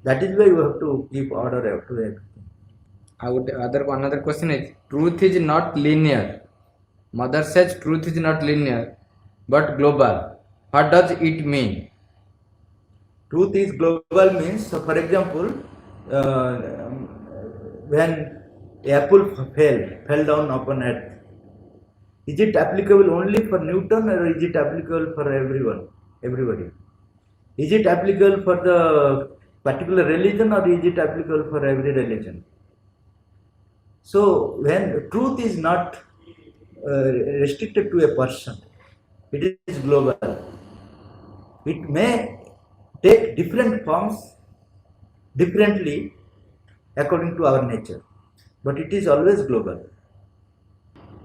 That is why you have to keep order to everything. Another question is, truth is not linear. Mother says truth is not linear, but global. What does it mean? Truth is global means, so for example, when apple fell down upon earth, is it applicable only for Newton or is it applicable for everybody? Is it applicable for the particular religion or is it applicable for every religion? So when truth is not restricted to a person, it is global. It may take different forms differently according to our nature, but it is always global.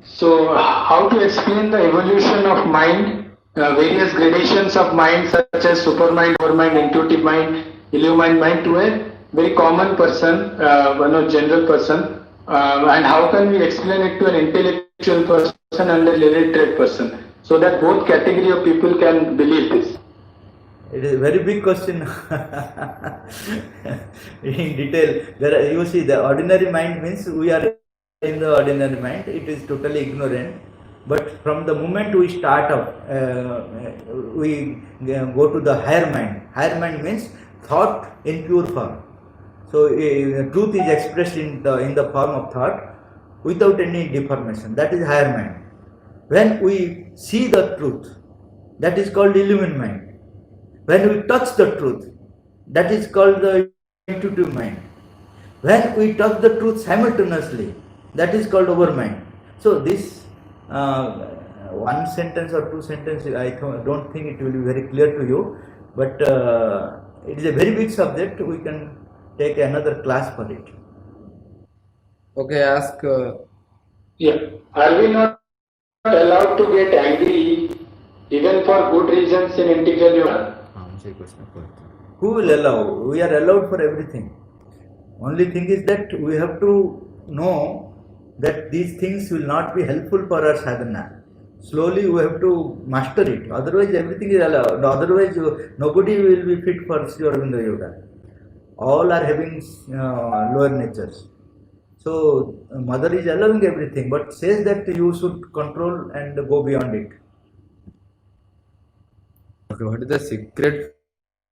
So, how to explain the evolution of mind, various gradations of mind such as supermind, overmind, intuitive mind, illumined mind to a very common person, general person, and how can we explain it to an intellectual person and an illiterate person so that both category of people can believe this? It is a very big question. In detail, you see, the ordinary mind means we are in the ordinary mind. It is totally ignorant. But from the moment we start up, we go to the higher mind. Higher mind means thought in pure form. So truth is expressed in the form of thought without any deformation. That is higher mind. When we see the truth, that is called illumined mind. When we touch the truth, that is called the intuitive mind. When we touch the truth simultaneously, that is called overmind. So this one sentence or two sentences, I don't think it will be very clear to you, but it is a very big subject. We can take another class for it. Okay, ask. Yeah. Are we not allowed to get angry even for good reasons in integral yoga? Who will allow? We are allowed for everything. Only thing is that we have to know that these things will not be helpful for our sadhana. Slowly we have to master it. Otherwise everything is allowed. Otherwise nobody will be fit for Sri Aurobindo Yoga. All are having lower natures. So Mother is allowing everything, but says that you should control and go beyond it. Okay, what is the secret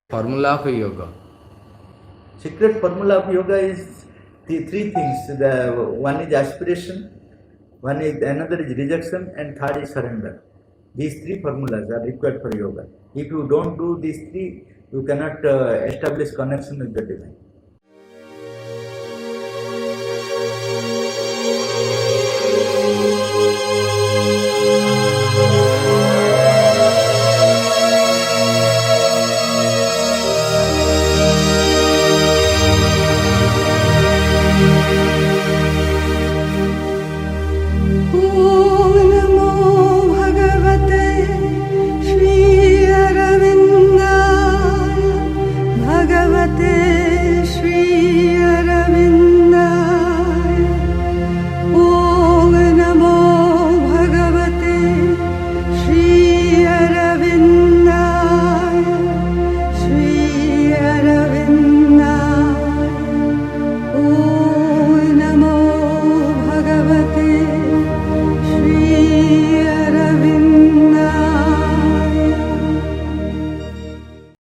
formula of yoga? Secret formula of yoga is the three things. The one is aspiration, another is rejection, and third is surrender. These three formulas are required for yoga. If you don't do these three, you cannot establish connection with the divine.